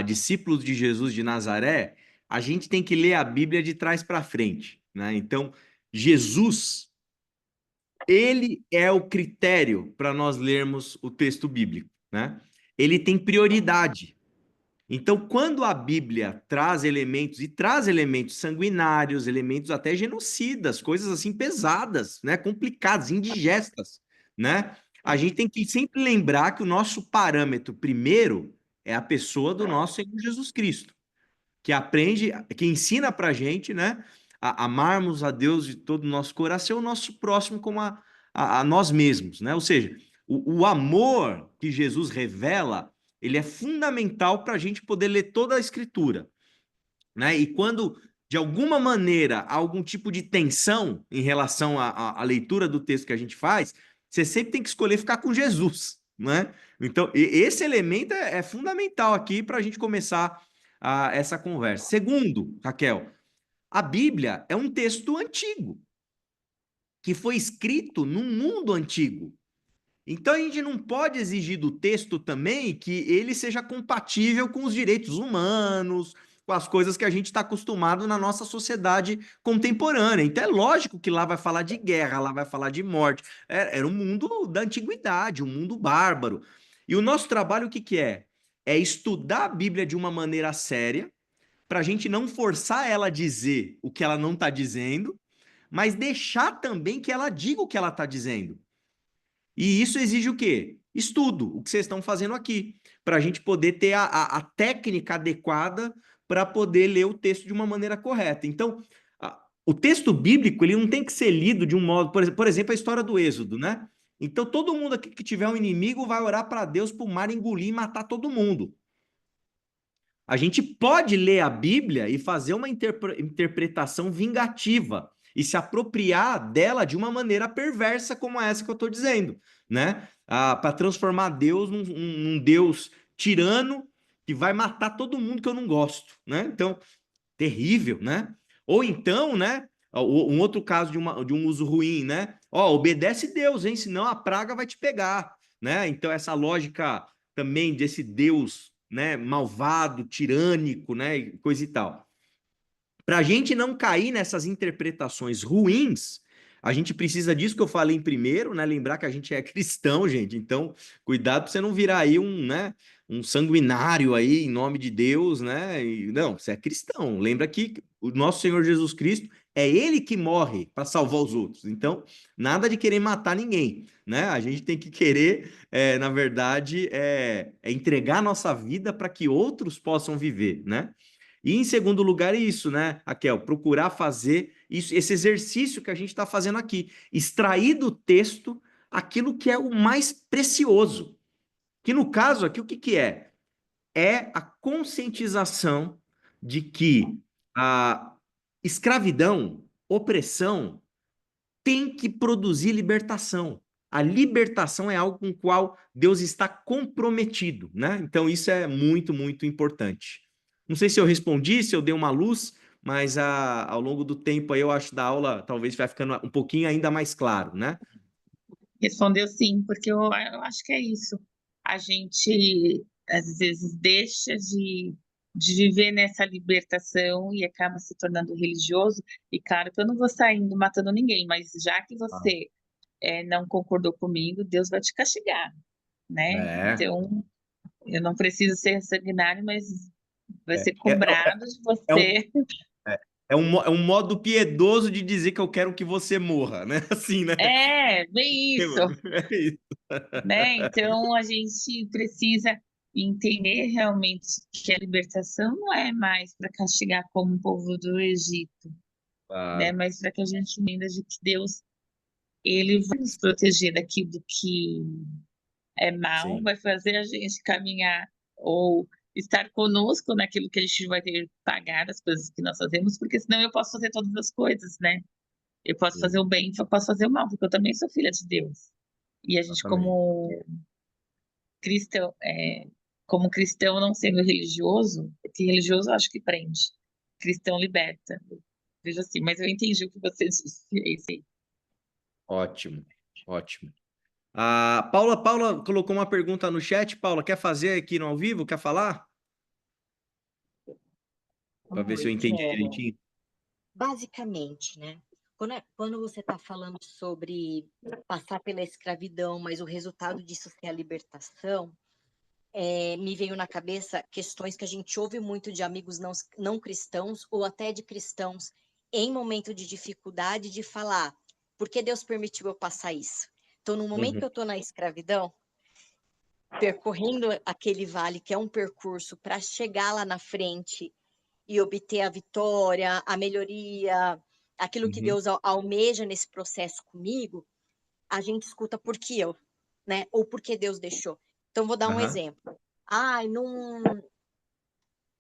discípulos de Jesus de Nazaré, a gente tem que ler a Bíblia de trás para frente, né? Então, Jesus, ele é o critério para nós lermos o texto bíblico, né? Ele tem prioridade. Então, quando a Bíblia traz elementos, e traz elementos sanguinários, elementos até genocidas, coisas assim pesadas, né, complicadas, indigestas, né? A gente tem que sempre lembrar que o nosso parâmetro primeiro é a pessoa do nosso Senhor Jesus Cristo, que aprende, que ensina pra gente, né, a amarmos a Deus de todo o nosso coração, o nosso próximo como a nós mesmos, né? Ou seja, o amor que Jesus revela, ele é fundamental para a gente poder ler toda a Escritura, né? E quando, de alguma maneira, há algum tipo de tensão em relação à leitura do texto que a gente faz, você sempre tem que escolher ficar com Jesus, né? Então, esse elemento é fundamental aqui para a gente começar essa conversa. Segundo, Raquel, a Bíblia é um texto antigo, que foi escrito num mundo antigo. Então a gente não pode exigir do texto também que ele seja compatível com os direitos humanos, com as coisas que a gente está acostumado na nossa sociedade contemporânea. Então é lógico que lá vai falar de guerra, lá vai falar de morte. Era um mundo da antiguidade, um mundo bárbaro. E o nosso trabalho o que, que é? É estudar a Bíblia de uma maneira séria, para a gente não forçar ela a dizer o que ela não está dizendo, mas deixar também que ela diga o que ela está dizendo. E isso exige o quê? Estudo, o que vocês estão fazendo aqui, para a gente poder ter a técnica adequada para poder ler o texto de uma maneira correta. Então, o texto bíblico ele não tem que ser lido de um modo, por exemplo, a história do Êxodo, né? Então, todo mundo aqui que tiver um inimigo vai orar para Deus para o mar engolir e matar todo mundo. A gente pode ler a Bíblia e fazer uma interpretação vingativa e se apropriar dela de uma maneira perversa como essa que eu estou dizendo, né? Para transformar Deus num Deus tirano que vai matar todo mundo que eu não gosto, né? Então, terrível, né? Ou então, né? Um outro caso de um uso ruim, né? Ó, obedece Deus, hein? Senão a praga vai te pegar, né? Então, essa lógica também desse Deus, né? Malvado, tirânico, né? Coisa e tal. Para a gente não cair nessas interpretações ruins, a gente precisa disso que eu falei em primeiro, né? Lembrar que a gente é cristão, gente. Então, cuidado para você não virar aí um sanguinário aí em nome de Deus, né? Não, você é cristão. Lembra que o nosso Senhor Jesus Cristo é ele que morre para salvar os outros. Então, nada de querer matar ninguém, né? A gente tem que querer, na verdade, entregar nossa vida para que outros possam viver, né? E em segundo lugar é isso, né, Raquel? Procurar fazer isso, esse exercício que a gente está fazendo aqui, extrair do texto aquilo que é o mais precioso. Que no caso aqui, o que, que é? É a conscientização de que a escravidão, opressão, tem que produzir libertação. A libertação é algo com o qual Deus está comprometido, né? Então isso é muito, muito importante. Não sei se eu respondi, se eu dei uma luz, mas ao longo do tempo aí eu acho da aula talvez vai ficando um pouquinho ainda mais claro, né? Respondeu sim, porque eu acho que é isso. A gente, às vezes, deixa de viver nessa libertação e acaba se tornando religioso. E, claro, que eu não vou saindo matando ninguém, mas já que você não concordou comigo, Deus vai te castigar, né? É. Então, eu não preciso ser sanguinário, mas vai ser É, é, cobrado de é um, você. é um modo piedoso de dizer que eu quero que você morra, né? Assim, né? É, bem isso, É isso. né? Então a gente precisa entender realmente que a libertação não é mais para castigar como o povo do Egito, né? Claro, Mas para que a gente entenda de que Deus, ele vai nos proteger daquilo que é mal, sim. vai fazer a gente caminhar ou estar conosco naquilo que a gente vai ter que pagar as coisas que nós fazemos, porque senão eu posso fazer todas as coisas, né? Eu posso fazer Sim, o bem, eu posso fazer o mal, porque eu também sou filha de Deus. E a gente, exatamente. cristão, como cristão não sendo religioso, porque religioso eu acho que prende, cristão liberta. Eu vejo assim, mas eu entendi o que você disse. É isso aí. Ótimo, ótimo. A Paula colocou uma pergunta no chat. Paula, quer fazer aqui no ao vivo? Quer falar? Para ver se eu Oi, entendi quero. direitinho. Basicamente, né? Quando você está falando sobre passar pela escravidão, mas o resultado disso ser a libertação, me veio na cabeça questões que a gente ouve muito de amigos não cristãos ou até de cristãos em momento de dificuldade de falar, por que Deus permitiu eu passar isso? Então, no momento Uhum, que eu estou na escravidão, percorrendo aquele vale, que é um percurso para chegar lá na frente e obter a vitória, a melhoria, aquilo que uhum, Deus almeja nesse processo comigo, a gente escuta por que eu, né? Ou por que Deus deixou. Então, vou dar um aham, exemplo.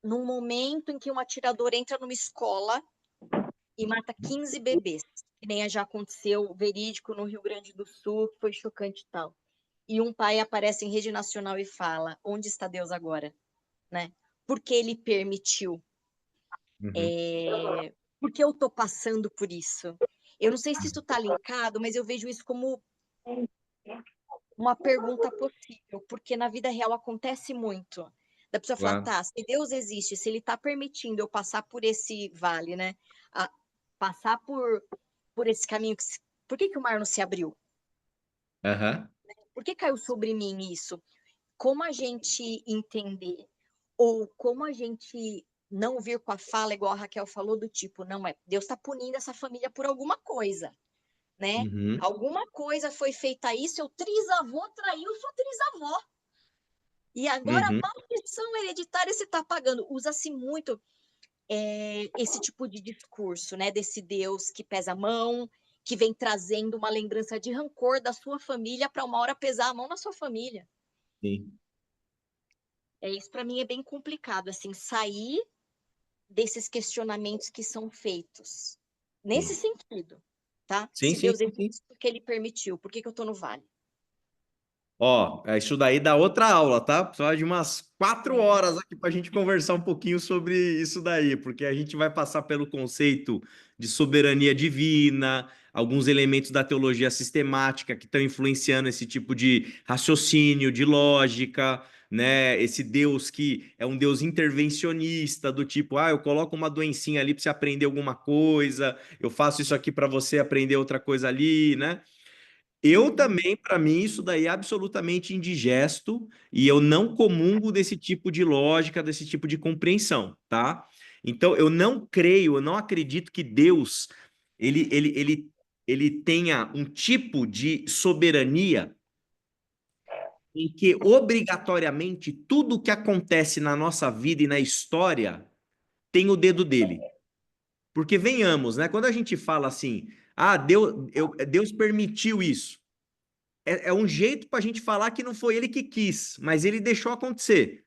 Num momento em que um atirador entra numa escola e mata 15 bebês, que nem já aconteceu verídico no Rio Grande do Sul, que foi chocante e tal. E um pai aparece em rede nacional e fala: onde está Deus agora? Né? Porque ele permitiu. uhum. Porque eu tô passando por isso. Eu não sei se isso está linkado, mas eu vejo isso como uma pergunta possível, porque na vida real acontece muito. Da pessoa falar, Claro. tá, se Deus existe, se Ele está permitindo eu passar por esse vale, né? Passar por esse caminho, por que o mar não se abriu? Aham. Por que caiu sobre mim isso? Como a gente entender, ou como a gente não vir com a fala, igual a Raquel falou, do tipo, não, Deus está punindo essa família por alguma coisa, né? Uhum, Alguma coisa foi feita aí, seu trisavô traiu sua trisavó. E agora a uhum. maldição hereditária se está pagando. Usa-se muito esse tipo de discurso, né? Desse Deus que pesa a mão, que vem trazendo uma lembrança de rancor da sua família para uma hora pesar a mão na sua família. Sim. Isso para mim é bem complicado, assim, sair desses questionamentos que são feitos. Nesse Sim. sentido, tá? Sim, Se sim, Deus sim, sim. existe, porque Ele permitiu. Por que eu estou no vale? Ó, isso daí dá outra aula, tá? Precisa de umas 4 horas É. aqui para a gente conversar um pouquinho sobre isso daí, porque a gente vai passar pelo conceito de soberania divina, alguns elementos da teologia sistemática que estão influenciando esse tipo de raciocínio, de lógica, né? Esse Deus que é um Deus intervencionista, do tipo, eu coloco uma doencinha ali para você aprender alguma coisa, eu faço isso aqui para você aprender outra coisa ali, né? Eu também, para mim, isso daí é absolutamente indigesto e eu não comungo desse tipo de lógica, desse tipo de compreensão, tá? Então, eu não creio, eu não acredito que Deus ele tenha um tipo de soberania em que obrigatoriamente tudo que acontece na nossa vida e na história tem o dedo dele. Porque venhamos, né? Quando a gente fala assim, Deus permitiu isso. É um jeito para a gente falar que não foi ele que quis, mas ele deixou acontecer.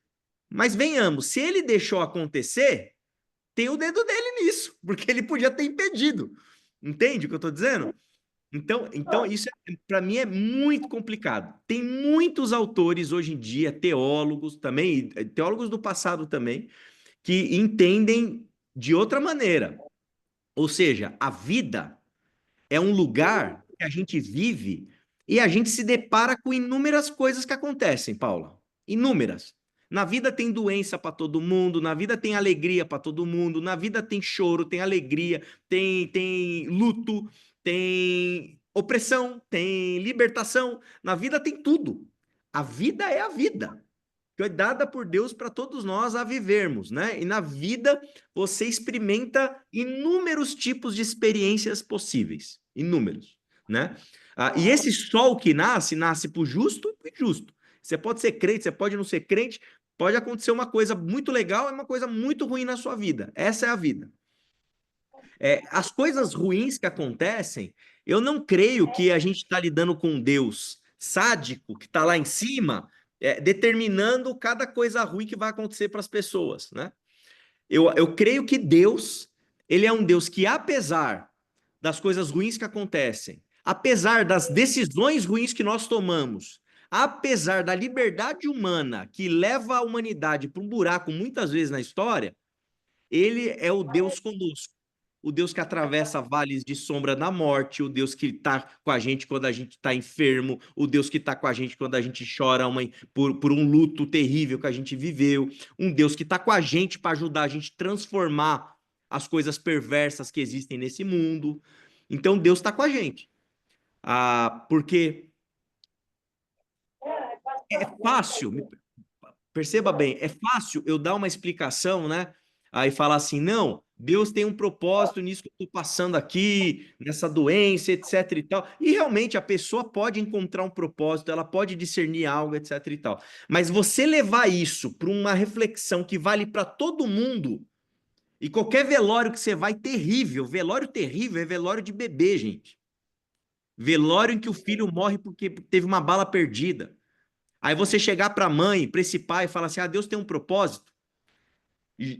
Mas venhamos, se ele deixou acontecer, tem o dedo dele nisso, porque ele podia ter impedido. Entende o que eu estou dizendo? Então isso para mim é muito complicado. Tem muitos autores hoje em dia, teólogos também, teólogos do passado também, que entendem de outra maneira. Ou seja, a vida é um lugar que a gente vive e a gente se depara com inúmeras coisas que acontecem, Paula. Inúmeras. Na vida tem doença para todo mundo, na vida tem alegria para todo mundo, na vida tem choro, tem alegria, tem luto, tem opressão, tem libertação. Na vida tem tudo. A vida é a vida. que é dada por Deus para todos nós a vivermos, né? E na vida você experimenta inúmeros tipos de experiências possíveis, inúmeros, né? E esse sol que nasce, nasce para o justo e injusto. Você pode ser crente, você pode não ser crente, pode acontecer uma coisa muito legal e uma coisa muito ruim na sua vida. Essa é a vida. As coisas ruins que acontecem, eu não creio que a gente está lidando com um Deus sádico que está lá em cima, determinando cada coisa ruim que vai acontecer para as pessoas, né? Eu creio que Deus, ele é um Deus que, apesar das coisas ruins que acontecem, apesar das decisões ruins que nós tomamos, apesar da liberdade humana que leva a humanidade para um buraco muitas vezes na história, ele é o Deus conosco. O Deus que atravessa vales de sombra da morte, o Deus que está com a gente quando a gente está enfermo, o Deus que está com a gente quando a gente chora por um luto terrível que a gente viveu, um Deus que está com a gente para ajudar a gente a transformar as coisas perversas que existem nesse mundo. Então Deus está com a gente. Porque é fácil, perceba bem, é fácil eu dar uma explicação, né? Aí falar assim, não, Deus tem um propósito nisso que eu estou passando aqui, nessa doença, etc e tal. E realmente a pessoa pode encontrar um propósito, ela pode discernir algo, etc e tal. Mas você levar isso para uma reflexão que vale para todo mundo, e qualquer velório que você vai, velório terrível é velório de bebê, gente. Velório em que o filho morre porque teve uma bala perdida. Aí você chegar para a mãe, para esse pai, e falar assim: Deus tem um propósito,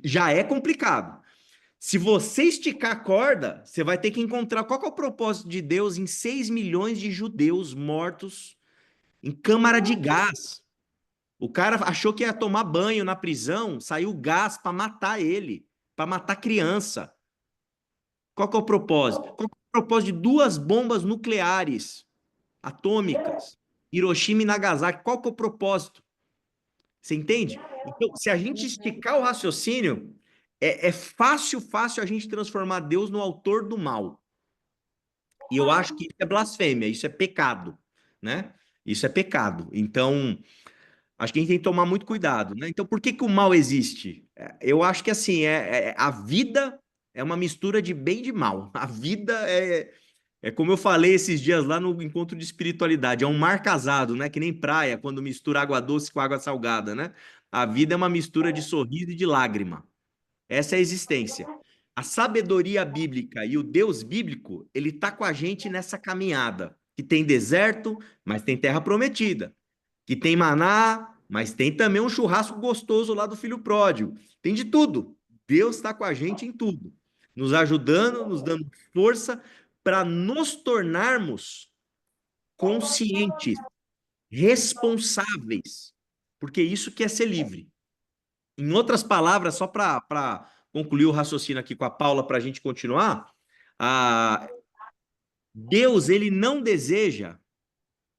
já é complicado. Se você esticar a corda, você vai ter que encontrar qual que é o propósito de Deus em 6 milhões de judeus mortos em câmara de gás. O cara achou que ia tomar banho na prisão, saiu gás para matar ele, para matar criança. Qual que é o propósito? Qual que é o propósito de 2 bombas nucleares atômicas, Hiroshima e Nagasaki? Qual que é o propósito? Você entende? Então, se a gente esticar o raciocínio, é fácil a gente transformar Deus no autor do mal. E eu acho que isso é blasfêmia, isso é pecado, né? Isso é pecado. Então, acho que a gente tem que tomar muito cuidado, né? Então, por que que o mal existe? Eu acho que, assim, a vida é uma mistura de bem e de mal. A vida é como eu falei esses dias lá no encontro de espiritualidade, é um mar casado, né? Que nem praia, quando mistura água doce com água salgada, né? A vida é uma mistura de sorriso e de lágrima. Essa é a existência. A sabedoria bíblica e o Deus bíblico, ele tá com a gente nessa caminhada, que tem deserto, mas tem terra prometida, que tem maná, mas tem também um churrasco gostoso lá do filho pródigo. Tem de tudo. Deus está com a gente em tudo, nos ajudando, nos dando força para nos tornarmos conscientes, responsáveis, porque isso que é ser livre. Em outras palavras, só para concluir o raciocínio aqui com a Paula, para a gente continuar, Deus, ele não deseja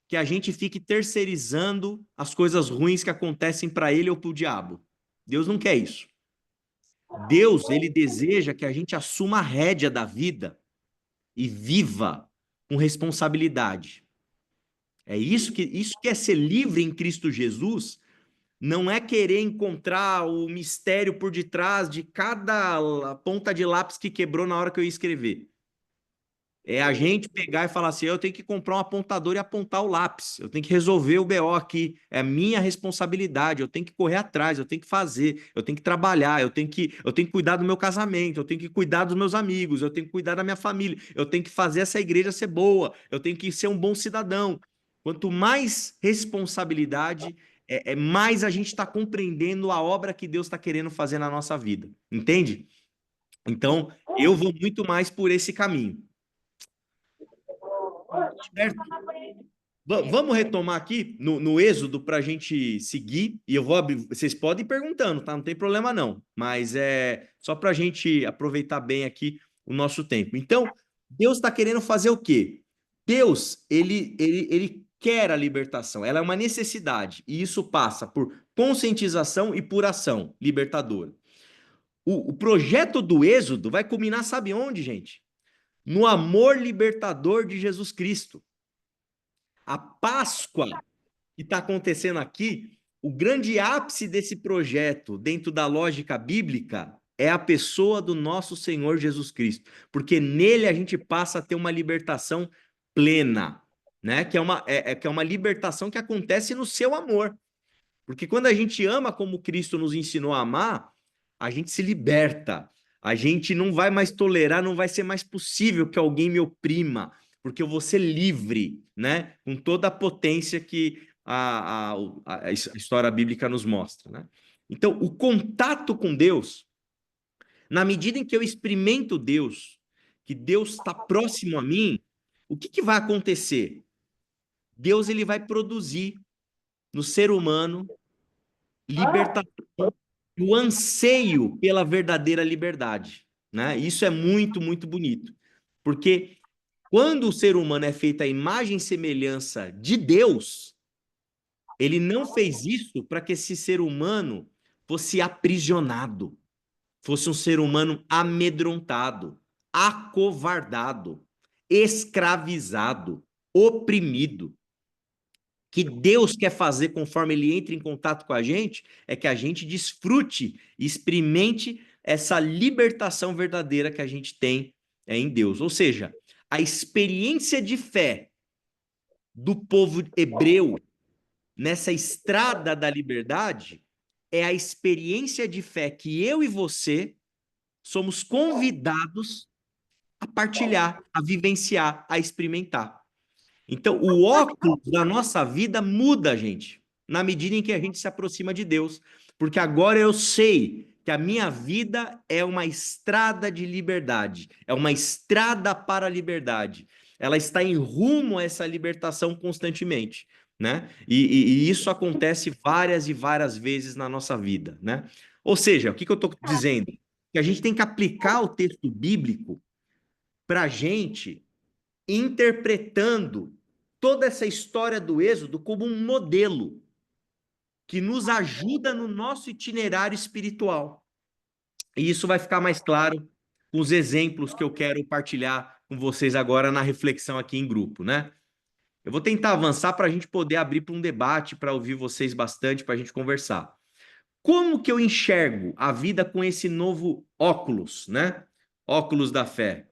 que a gente fique terceirizando as coisas ruins que acontecem para ele ou para o diabo. Deus não quer isso. Deus, ele deseja que a gente assuma a rédea da vida e viva com responsabilidade. Isso que é ser livre em Cristo Jesus, não é querer encontrar o mistério por detrás de cada ponta de lápis que quebrou na hora que eu ia escrever. É a gente pegar e falar assim, eu tenho que comprar um apontador e apontar o lápis, eu tenho que resolver o BO aqui, é minha responsabilidade, eu tenho que correr atrás, eu tenho que fazer, eu tenho que trabalhar, eu tenho que cuidar do meu casamento, eu tenho que cuidar dos meus amigos, eu tenho que cuidar da minha família, eu tenho que fazer essa igreja ser boa, eu tenho que ser um bom cidadão. Quanto mais responsabilidade, mais a gente está compreendendo a obra que Deus está querendo fazer na nossa vida, entende? Então, eu vou muito mais por esse caminho. Certo? Vamos retomar aqui no Êxodo para a gente seguir, e eu vou abrir. Vocês podem ir perguntando, tá? Não tem problema não, mas é só para a gente aproveitar bem aqui o nosso tempo. Então, Deus está querendo fazer o quê? Deus, ele quer a libertação, ela é uma necessidade, e isso passa por conscientização e por ação libertadora. O projeto do Êxodo vai culminar, sabe onde, gente? No amor libertador de Jesus Cristo. A Páscoa que está acontecendo aqui o grande ápice desse projeto, dentro da lógica bíblica, é a pessoa do nosso Senhor Jesus Cristo, porque nele a gente passa a ter uma libertação plena, né? Que é uma libertação que acontece no seu amor. Porque quando a gente ama como Cristo nos ensinou a amar, a gente se liberta. A gente não vai mais tolerar, não vai ser mais possível que alguém me oprima, porque eu vou ser livre, né? Com toda a potência que a história bíblica nos mostra, né? Então, o contato com Deus, na medida em que eu experimento Deus, que Deus está próximo a mim, o que vai acontecer? Deus ele vai produzir no ser humano libertação, o anseio pela verdadeira liberdade, né? Isso é muito, muito bonito, porque quando o ser humano é feito à imagem e semelhança de Deus, ele não fez isso para que esse ser humano fosse aprisionado, fosse um ser humano amedrontado, acovardado, escravizado, oprimido. Que Deus quer fazer conforme ele entra em contato com a gente, é que a gente desfrute e experimente essa libertação verdadeira que a gente tem em Deus. Ou seja, a experiência de fé do povo hebreu nessa estrada da liberdade é a experiência de fé que eu e você somos convidados a partilhar, a vivenciar, a experimentar. Então, o óculos da nossa vida muda, gente, na medida em que a gente se aproxima de Deus. Porque agora eu sei que a minha vida é uma estrada de liberdade, é uma estrada para a liberdade. Ela está em rumo a essa libertação constantemente, né? E isso acontece várias e várias vezes na nossa vida, né? Ou seja, o que eu estou dizendo? Que a gente tem que aplicar o texto bíblico para a gente interpretando toda essa história do Êxodo como um modelo que nos ajuda no nosso itinerário espiritual. E isso vai ficar mais claro com os exemplos que eu quero partilhar com vocês agora na reflexão aqui em grupo, né? Eu vou tentar avançar para a gente poder abrir para um debate, para ouvir vocês bastante, para a gente conversar. Como que eu enxergo a vida com esse novo óculos, né? Óculos da fé.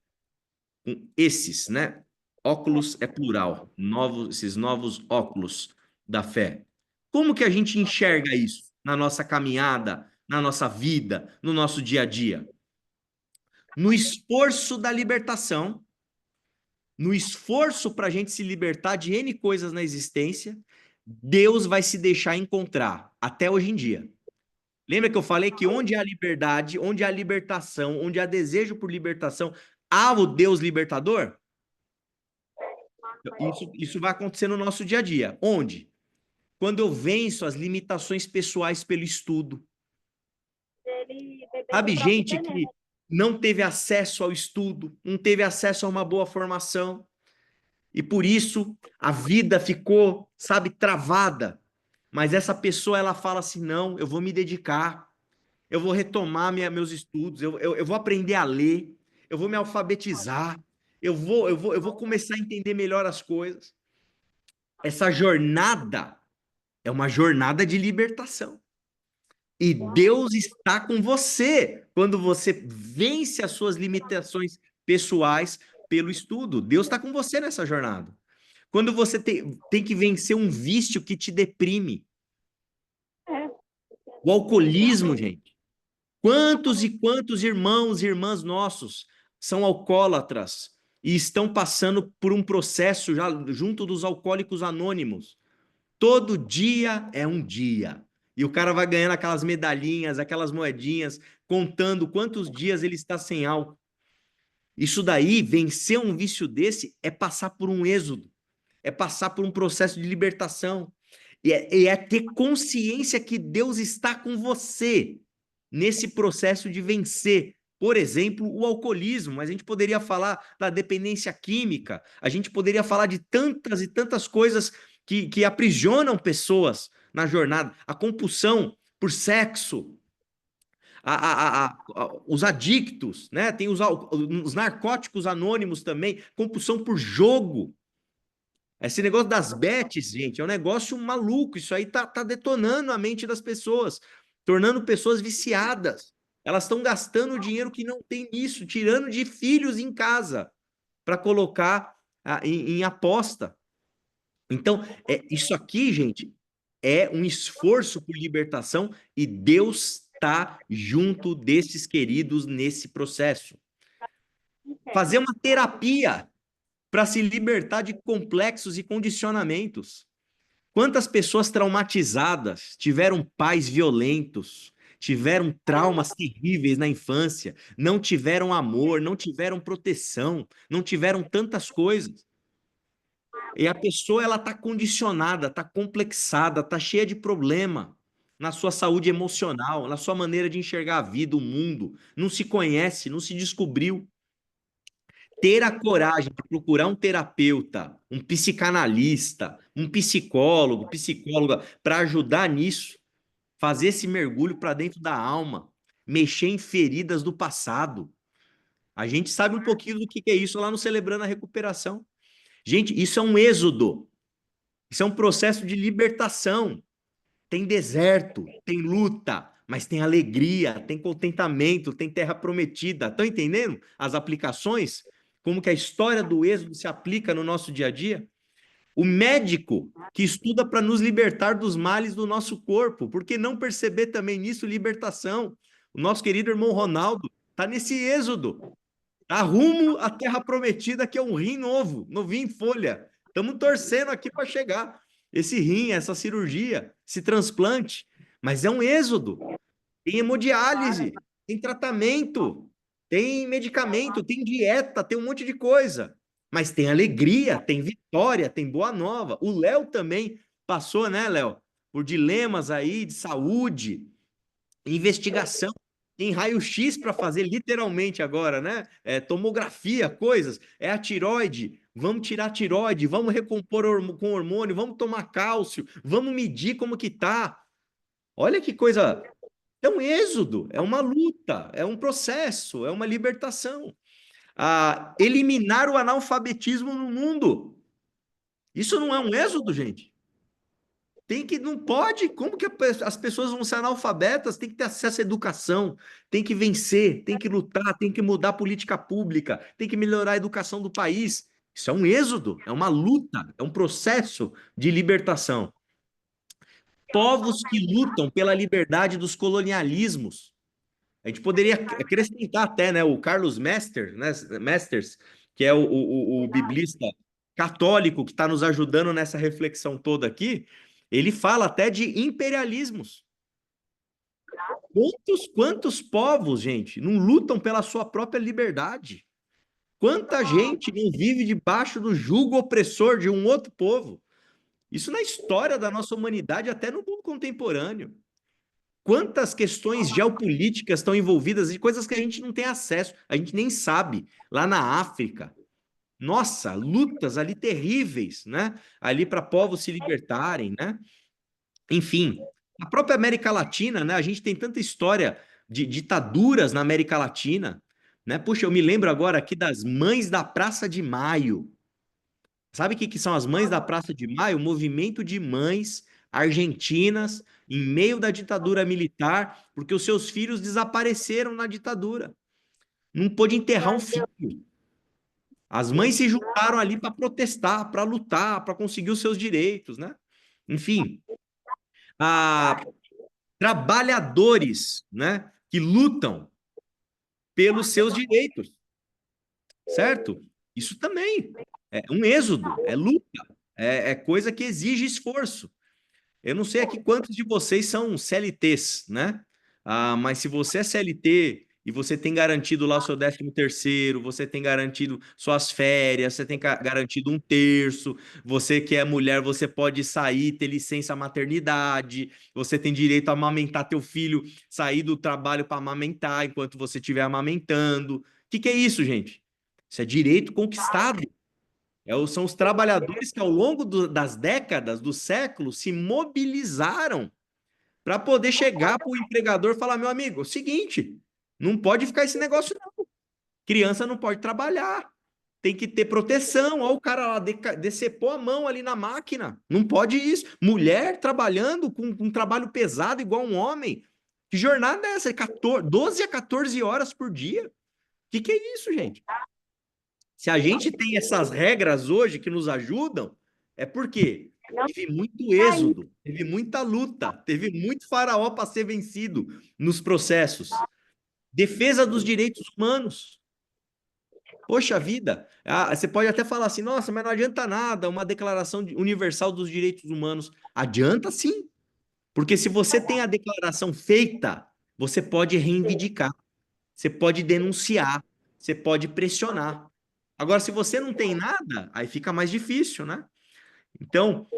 Com esses, né? Óculos é plural, esses novos óculos da fé. Como que a gente enxerga isso na nossa caminhada, na nossa vida, no nosso dia a dia? No esforço da libertação, no esforço para a gente se libertar de N coisas na existência, Deus vai se deixar encontrar, até hoje em dia. Lembra que eu falei que onde há liberdade, onde há libertação, onde há desejo por libertação, há o Deus libertador? Isso vai acontecer no nosso dia a dia. Onde? Quando eu venço as limitações pessoais pelo estudo. Sabe, gente que não teve acesso ao estudo, não teve acesso a uma boa formação, e por isso a vida ficou, sabe, travada. Mas essa pessoa, ela fala assim, não, eu vou me dedicar, eu vou retomar meus estudos, eu vou aprender a ler, eu vou me alfabetizar, eu vou começar a entender melhor as coisas. Essa jornada é uma jornada de libertação. E Deus está com você quando você vence as suas limitações pessoais pelo estudo. Deus está com você nessa jornada. Quando você tem que vencer um vício que te deprime. O alcoolismo, gente. Quantos e quantos irmãos e irmãs nossos são alcoólatras e estão passando por um processo já junto dos alcoólicos anônimos? Todo dia é um dia. E o cara vai ganhando aquelas medalhinhas, aquelas moedinhas, contando quantos dias ele está sem álcool. Isso daí, vencer um vício desse, é passar por um êxodo, é passar por um processo de libertação, e é ter consciência que Deus está com você nesse processo de vencer. Por exemplo, o alcoolismo, mas a gente poderia falar da dependência química, a gente poderia falar de tantas e tantas coisas que aprisionam pessoas na jornada. A compulsão por sexo, os adictos, né? Tem os narcóticos anônimos também, compulsão por jogo. Esse negócio das bets, gente, é um negócio maluco. Isso aí tá detonando a mente das pessoas, tornando pessoas viciadas. Elas estão gastando dinheiro que não tem nisso, tirando de filhos em casa para colocar em aposta. Então, isso aqui, gente, é um esforço por libertação e Deus está junto desses queridos nesse processo. Fazer uma terapia para se libertar de complexos e condicionamentos. Quantas pessoas traumatizadas tiveram pais violentos, tiveram traumas terríveis na infância, não tiveram amor, não tiveram proteção, não tiveram tantas coisas. E a pessoa, ela está condicionada, está complexada, está cheia de problema na sua saúde emocional, na sua maneira de enxergar a vida, o mundo, não se conhece, não se descobriu. Ter a coragem de procurar um terapeuta, um psicanalista, um psicólogo, psicóloga, para ajudar nisso, fazer esse mergulho para dentro da alma, mexer em feridas do passado. A gente sabe um pouquinho do que é isso lá no Celebrando a Recuperação. Gente, isso é um êxodo. Isso é um processo de libertação. Tem deserto, tem luta, mas tem alegria, tem contentamento, tem terra prometida. Estão entendendo as aplicações? Como que a história do êxodo se aplica no nosso dia a dia? O médico que estuda para nos libertar dos males do nosso corpo, por que não perceber também nisso libertação? O nosso querido irmão Ronaldo está nesse êxodo. Tá rumo à terra prometida, que é um rim novo, novinho em folha. Estamos torcendo aqui para chegar. Esse rim, essa cirurgia, esse transplante. Mas é um êxodo. Tem hemodiálise, tem tratamento, tem medicamento, tem dieta, tem um monte de coisa. Mas tem alegria, tem vitória, tem boa nova. O Léo também passou, né, Léo? Por dilemas aí de saúde, investigação. Tem raio-x para fazer literalmente agora, né? Tomografia, coisas. É a tiroide. Vamos tirar a tiroide, vamos recompor com hormônio, vamos tomar cálcio, vamos medir como que tá. Olha que coisa. É um êxodo, é uma luta, é um processo, é uma libertação. Eliminar o analfabetismo no mundo. Isso não é um êxodo, gente? Não pode, como que as pessoas vão ser analfabetas? Tem que ter acesso à educação, tem que vencer, tem que lutar, tem que mudar a política pública, tem que melhorar a educação do país. Isso é um êxodo, é uma luta, é um processo de libertação. Povos que lutam pela liberdade dos colonialismos. A gente poderia acrescentar até, né, o Carlos Masters, que é o biblista católico que está nos ajudando nessa reflexão toda aqui. Ele fala até de imperialismos. Quantos povos, gente, não lutam pela sua própria liberdade? Quanta gente não vive debaixo do jugo opressor de um outro povo? Isso na história da nossa humanidade, até no mundo contemporâneo. Quantas questões geopolíticas estão envolvidas de coisas que a gente não tem acesso, a gente nem sabe, lá na África. Nossa, lutas ali terríveis, né? Ali para povos se libertarem, né? Enfim, a própria América Latina, né? A gente tem tanta história de ditaduras na América Latina, né? Puxa, eu me lembro agora aqui das Mães da Praça de Maio. Sabe o que são as Mães da Praça de Maio? O movimento de mães argentinas em meio da ditadura militar, porque os seus filhos desapareceram na ditadura. Não pôde enterrar um filho. As mães se juntaram ali para protestar, para lutar, para conseguir os seus direitos, né? Enfim, trabalhadores, né, que lutam pelos seus direitos, certo? Isso também é um êxodo, é luta, é coisa que exige esforço. Eu não sei aqui quantos de vocês são CLTs, né? Mas se você é CLT e você tem garantido lá o seu 13º, você tem garantido suas férias, você tem garantido 1/3, você que é mulher, você pode sair, ter licença maternidade, você tem direito a amamentar teu filho, sair do trabalho para amamentar enquanto você estiver amamentando. O que é isso, gente? Isso é direito conquistado. São os trabalhadores que, ao longo das décadas, dos séculos, se mobilizaram para poder chegar para o empregador e falar: meu amigo, é o seguinte, não pode ficar esse negócio, não. Criança não pode trabalhar. tem que ter proteção. Olha o cara lá decepou a mão ali na máquina. Não pode isso. Mulher trabalhando com um trabalho pesado igual um homem. Que jornada é essa? 12 a 14 horas por dia. O que é isso, gente? Se a gente tem essas regras hoje que nos ajudam, é porque teve muito êxodo, teve muita luta, teve muito faraó para ser vencido nos processos. Defesa dos direitos humanos. Poxa vida, você pode até falar assim, nossa, mas não adianta nada uma declaração universal dos direitos humanos. Adianta sim, porque se você tem a declaração feita, você pode reivindicar, você pode denunciar, você pode pressionar. Agora, se você não tem nada, aí fica mais difícil, né? Então,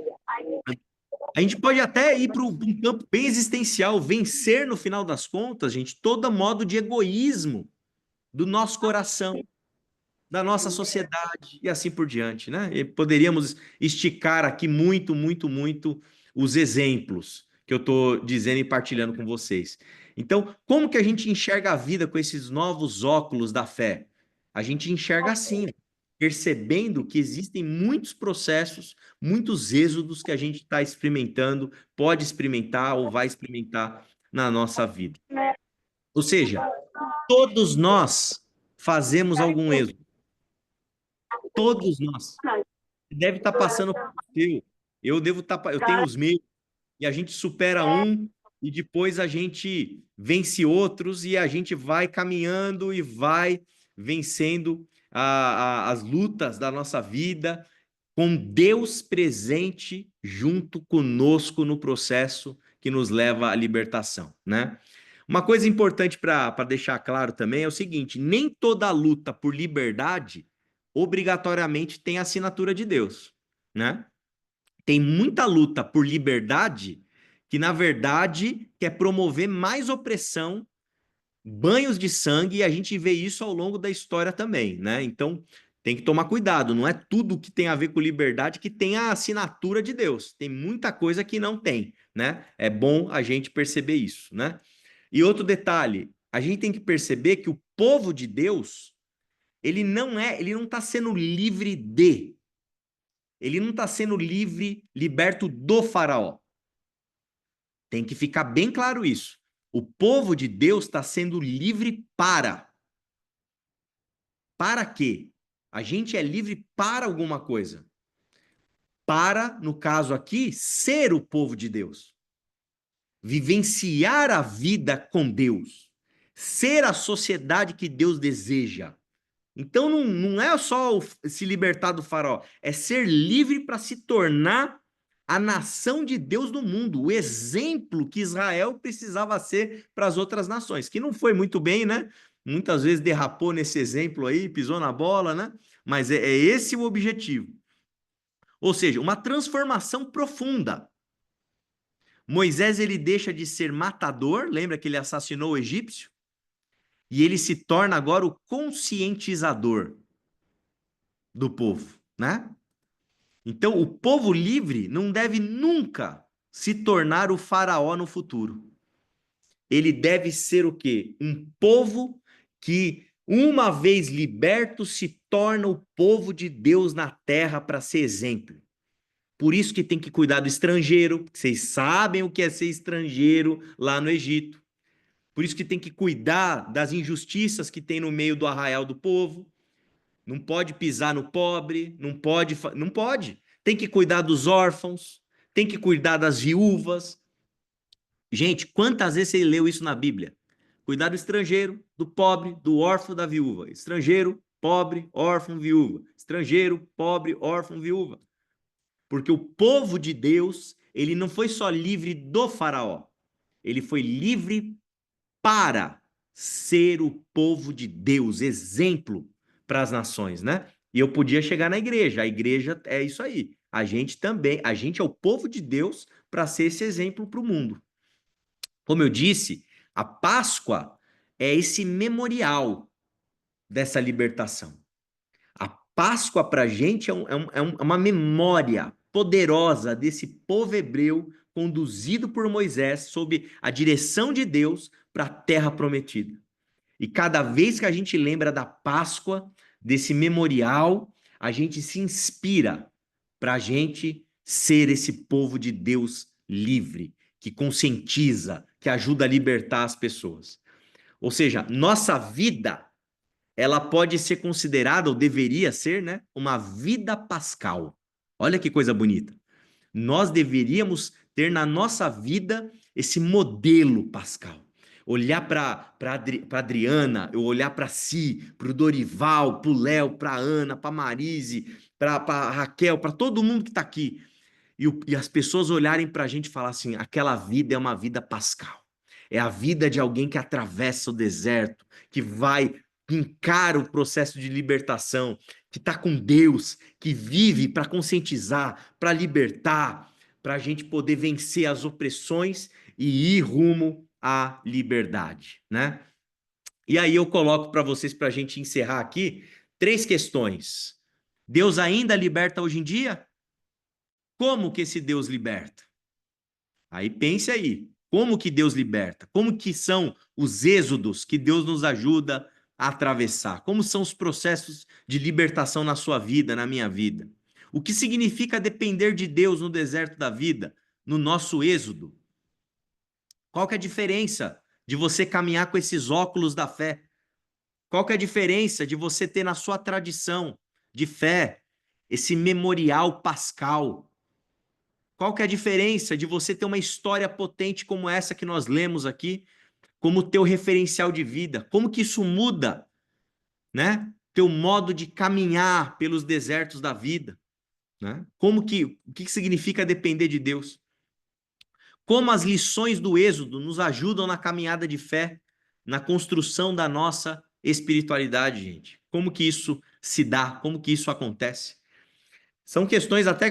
a gente pode até ir para um campo bem existencial, vencer, no final das contas, gente, todo modo de egoísmo do nosso coração, da nossa sociedade e assim por diante, né? E poderíamos esticar aqui muito, muito, muito os exemplos que eu estou dizendo e partilhando com vocês. Então, como que a gente enxerga a vida com esses novos óculos da fé? A gente enxerga assim, percebendo que existem muitos processos, muitos êxodos que a gente está experimentando, pode experimentar ou vai experimentar na nossa vida. Ou seja, todos nós fazemos algum êxodo. Todos nós. Deve estar passando por seu. Eu tenho os meus, e a gente supera um, e depois a gente vence outros, e a gente vai caminhando e vai vencendo as lutas da nossa vida, com Deus presente junto conosco no processo que nos leva à libertação, né? Uma coisa importante para deixar claro também é o seguinte: nem toda luta por liberdade obrigatoriamente tem a assinatura de Deus, né? Tem muita luta por liberdade que, na verdade, quer promover mais opressão, banhos de sangue, e a gente vê isso ao longo da história também, né? Então, tem que tomar cuidado, não é tudo que tem a ver com liberdade que tem a assinatura de Deus. Tem muita coisa que não tem, né? É bom a gente perceber isso, né? E outro detalhe, a gente tem que perceber que o povo de Deus, ele não está sendo livre ele não está sendo liberto do faraó. Tem que ficar bem claro isso. O povo de Deus está sendo livre para. Para quê? A gente é livre para alguma coisa. Para, no caso aqui, ser o povo de Deus. Vivenciar a vida com Deus. Ser a sociedade que Deus deseja. Então não é só se libertar do faraó, é ser livre para se tornar a nação de Deus no mundo, o exemplo que Israel precisava ser para as outras nações, que não foi muito bem, né? Muitas vezes derrapou nesse exemplo aí, pisou na bola, né? Mas é esse o objetivo. Ou seja, uma transformação profunda. Moisés, ele deixa de ser matador, lembra que ele assassinou o egípcio? E ele se torna agora o conscientizador do povo, né? Então, o povo livre não deve nunca se tornar o faraó no futuro. Ele deve ser o quê? Um povo que, uma vez liberto, se torna o povo de Deus na terra para ser exemplo. Por isso que tem que cuidar do estrangeiro, vocês sabem o que é ser estrangeiro lá no Egito. Por isso que tem que cuidar das injustiças que tem no meio do arraial do povo. Não pode pisar no pobre, não pode. Tem que cuidar dos órfãos, tem que cuidar das viúvas. Gente, quantas vezes você leu isso na Bíblia? Cuidar do estrangeiro, do pobre, do órfão, da viúva. Estrangeiro, pobre, órfão, viúva. Estrangeiro, pobre, órfão, viúva. Porque o povo de Deus, ele não foi só livre do faraó, ele foi livre para ser o povo de Deus, exemplo para as nações, né? E eu podia chegar na igreja, a igreja é isso aí. A gente é o povo de Deus para ser esse exemplo para o mundo. Como eu disse, a Páscoa é esse memorial dessa libertação. A Páscoa para a gente é uma memória poderosa desse povo hebreu conduzido por Moisés sob a direção de Deus para a terra prometida. E cada vez que a gente lembra da Páscoa, desse memorial, a gente se inspira para a gente ser esse povo de Deus livre, que conscientiza, que ajuda a libertar as pessoas. Ou seja, nossa vida, ela pode ser considerada, ou deveria ser, né, uma vida pascal. Olha que coisa bonita. Nós deveríamos ter na nossa vida esse modelo pascal. Olhar para Adriana, eu olhar para Si, para o Dorival, para o Léo, para a Ana, para a Marise, para a Raquel, para todo mundo que está aqui. E as pessoas olharem para a gente e falar assim: aquela vida é uma vida pascal. É a vida de alguém que atravessa o deserto, que vai, que encara o processo de libertação, que está com Deus, que vive para conscientizar, para libertar, para a gente poder vencer as opressões e ir rumo à liberdade, né? E aí eu coloco para vocês, para a gente encerrar aqui, 3 questões. Deus ainda liberta hoje em dia? Como que esse Deus liberta? Aí pense aí, como que Deus liberta? Como que são os êxodos que Deus nos ajuda a atravessar? Como são os processos de libertação na sua vida, na minha vida? O que significa depender de Deus no deserto da vida, no nosso êxodo? Qual que é a diferença de você caminhar com esses óculos da fé? Qual que é a diferença de você ter na sua tradição de fé esse memorial pascal? Qual que é a diferença de você ter uma história potente como essa que nós lemos aqui, como teu referencial de vida? Como que isso muda, né? Teu modo de caminhar pelos desertos da vida, né? O que significa depender de Deus? Como as lições do Êxodo nos ajudam na caminhada de fé, na construção da nossa espiritualidade, gente? Como que isso se dá? Como que isso acontece? São questões até,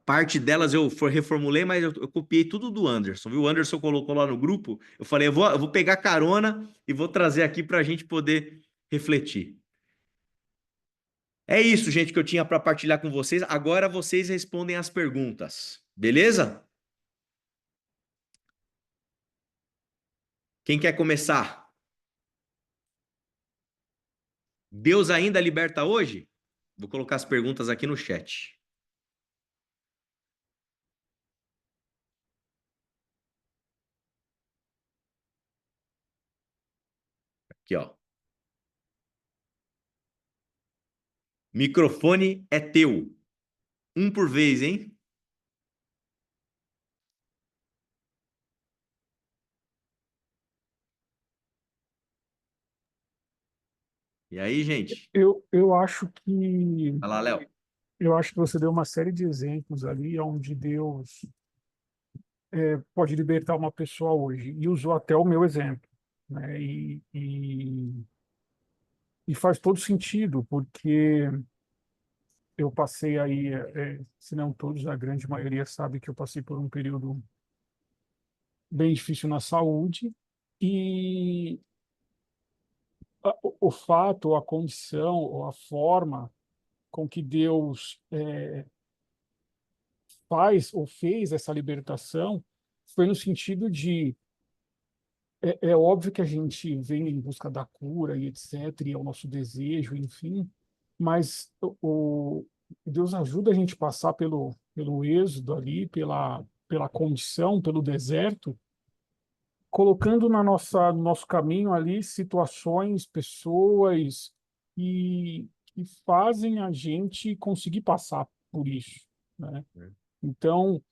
parte delas eu reformulei, mas eu copiei tudo do Anderson, viu? O Anderson colocou lá no grupo, eu falei, eu vou pegar carona e vou trazer aqui para a gente poder refletir. É isso, gente, que eu tinha para partilhar com vocês. Agora vocês respondem as perguntas, beleza? Quem quer começar? Deus ainda liberta hoje? Vou colocar as perguntas aqui no chat. Aqui, ó. Microfone é teu. Um por vez, hein? E aí, gente? Eu acho que Vai lá, Léo. eu acho que você deu uma série de exemplos ali onde Deus pode libertar uma pessoa hoje e usou até o meu exemplo, né? E faz todo sentido porque eu passei aí, se não todos, a grande maioria sabe que eu passei por um período bem difícil na saúde e o fato, a condição, ou a forma com que Deus faz ou fez essa libertação foi no sentido de é óbvio que a gente vem em busca da cura e etc, e é o nosso desejo, enfim, mas Deus ajuda a gente a passar pelo êxodo ali, pela condição, pelo deserto, colocando no nosso caminho ali situações, pessoas que fazem a gente conseguir passar por isso, né? Então,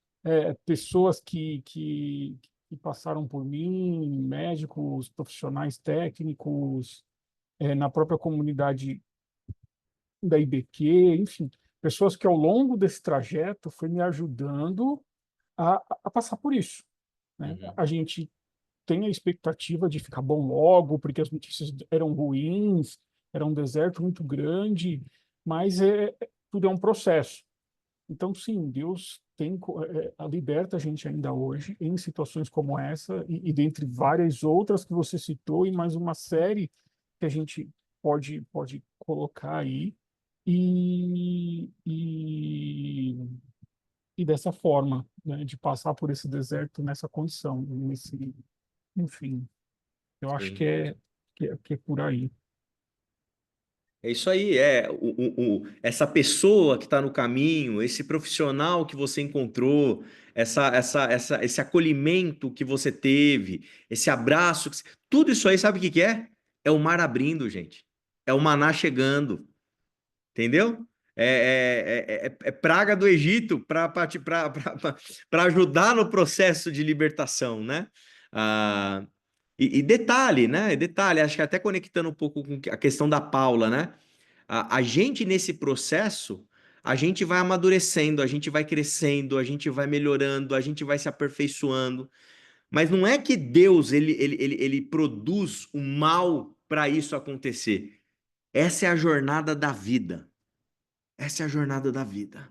pessoas que passaram por mim, médicos, profissionais técnicos, na própria comunidade da IBQ, enfim, pessoas que ao longo desse trajeto foi me ajudando a passar por isso, né? Uhum. A gente tem a expectativa de ficar bom logo, porque as notícias eram ruins, era um deserto muito grande, mas tudo é um processo. Então, sim, Deus liberta a gente ainda hoje em situações como essa e dentre várias outras que você citou e mais uma série que a gente pode colocar aí e, e, e dessa forma, né, de passar por esse deserto nessa condição, enfim, eu acho Sim. que é por aí. É isso aí, essa pessoa que está no caminho, esse profissional que você encontrou, esse acolhimento que você teve, esse abraço, tudo isso aí, sabe o que que é? É o mar abrindo, gente. É o maná chegando, entendeu? É praga do Egito para ajudar no processo de libertação, né? Ah, e detalhe, né? Detalhe, acho que até conectando um pouco com a questão da Paula, né? A gente nesse processo, a gente vai amadurecendo, a gente vai crescendo, a gente vai melhorando, a gente vai se aperfeiçoando. Mas não é que Deus ele produz o mal para isso acontecer. Essa é a jornada da vida. Essa é a jornada da vida.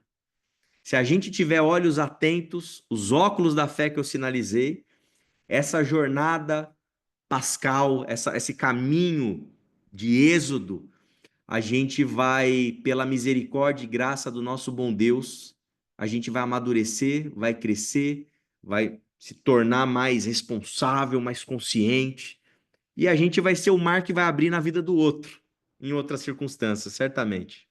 Se a gente tiver olhos atentos, os óculos da fé que eu sinalizei, essa jornada pascal, esse caminho de êxodo, a gente vai, pela misericórdia e graça do nosso bom Deus, a gente vai amadurecer, vai crescer, vai se tornar mais responsável, mais consciente, e a gente vai ser o mar que vai abrir na vida do outro, em outras circunstâncias, certamente.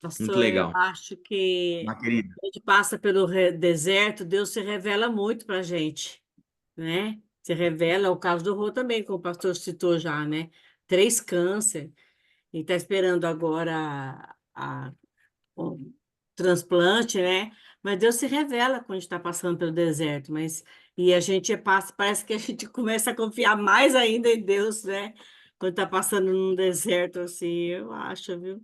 Muito Pastor, eu legal. acho que Minha querida. a gente passa pelo deserto, Deus se revela muito para a gente, né? Se revela, o caso do Rô também, como o pastor citou já, né? 3 câncer, e está esperando agora o transplante, né? Mas Deus se revela quando a gente está passando pelo deserto, e a gente passa, parece que a gente começa a confiar mais ainda em Deus, né? Quando está passando num deserto assim, eu acho, viu?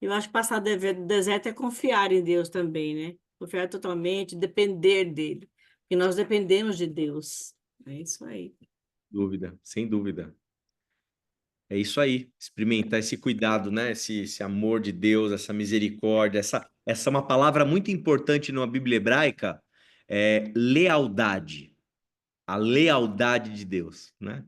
Eu acho que passar do deserto é confiar em Deus também, né? Confiar totalmente, depender dele. Porque nós dependemos de Deus. É isso aí. Dúvida, sem dúvida. É isso aí, experimentar esse cuidado, né? Esse amor de Deus, essa misericórdia, essa é uma palavra muito importante na Bíblia hebraica, é lealdade, a lealdade de Deus, né?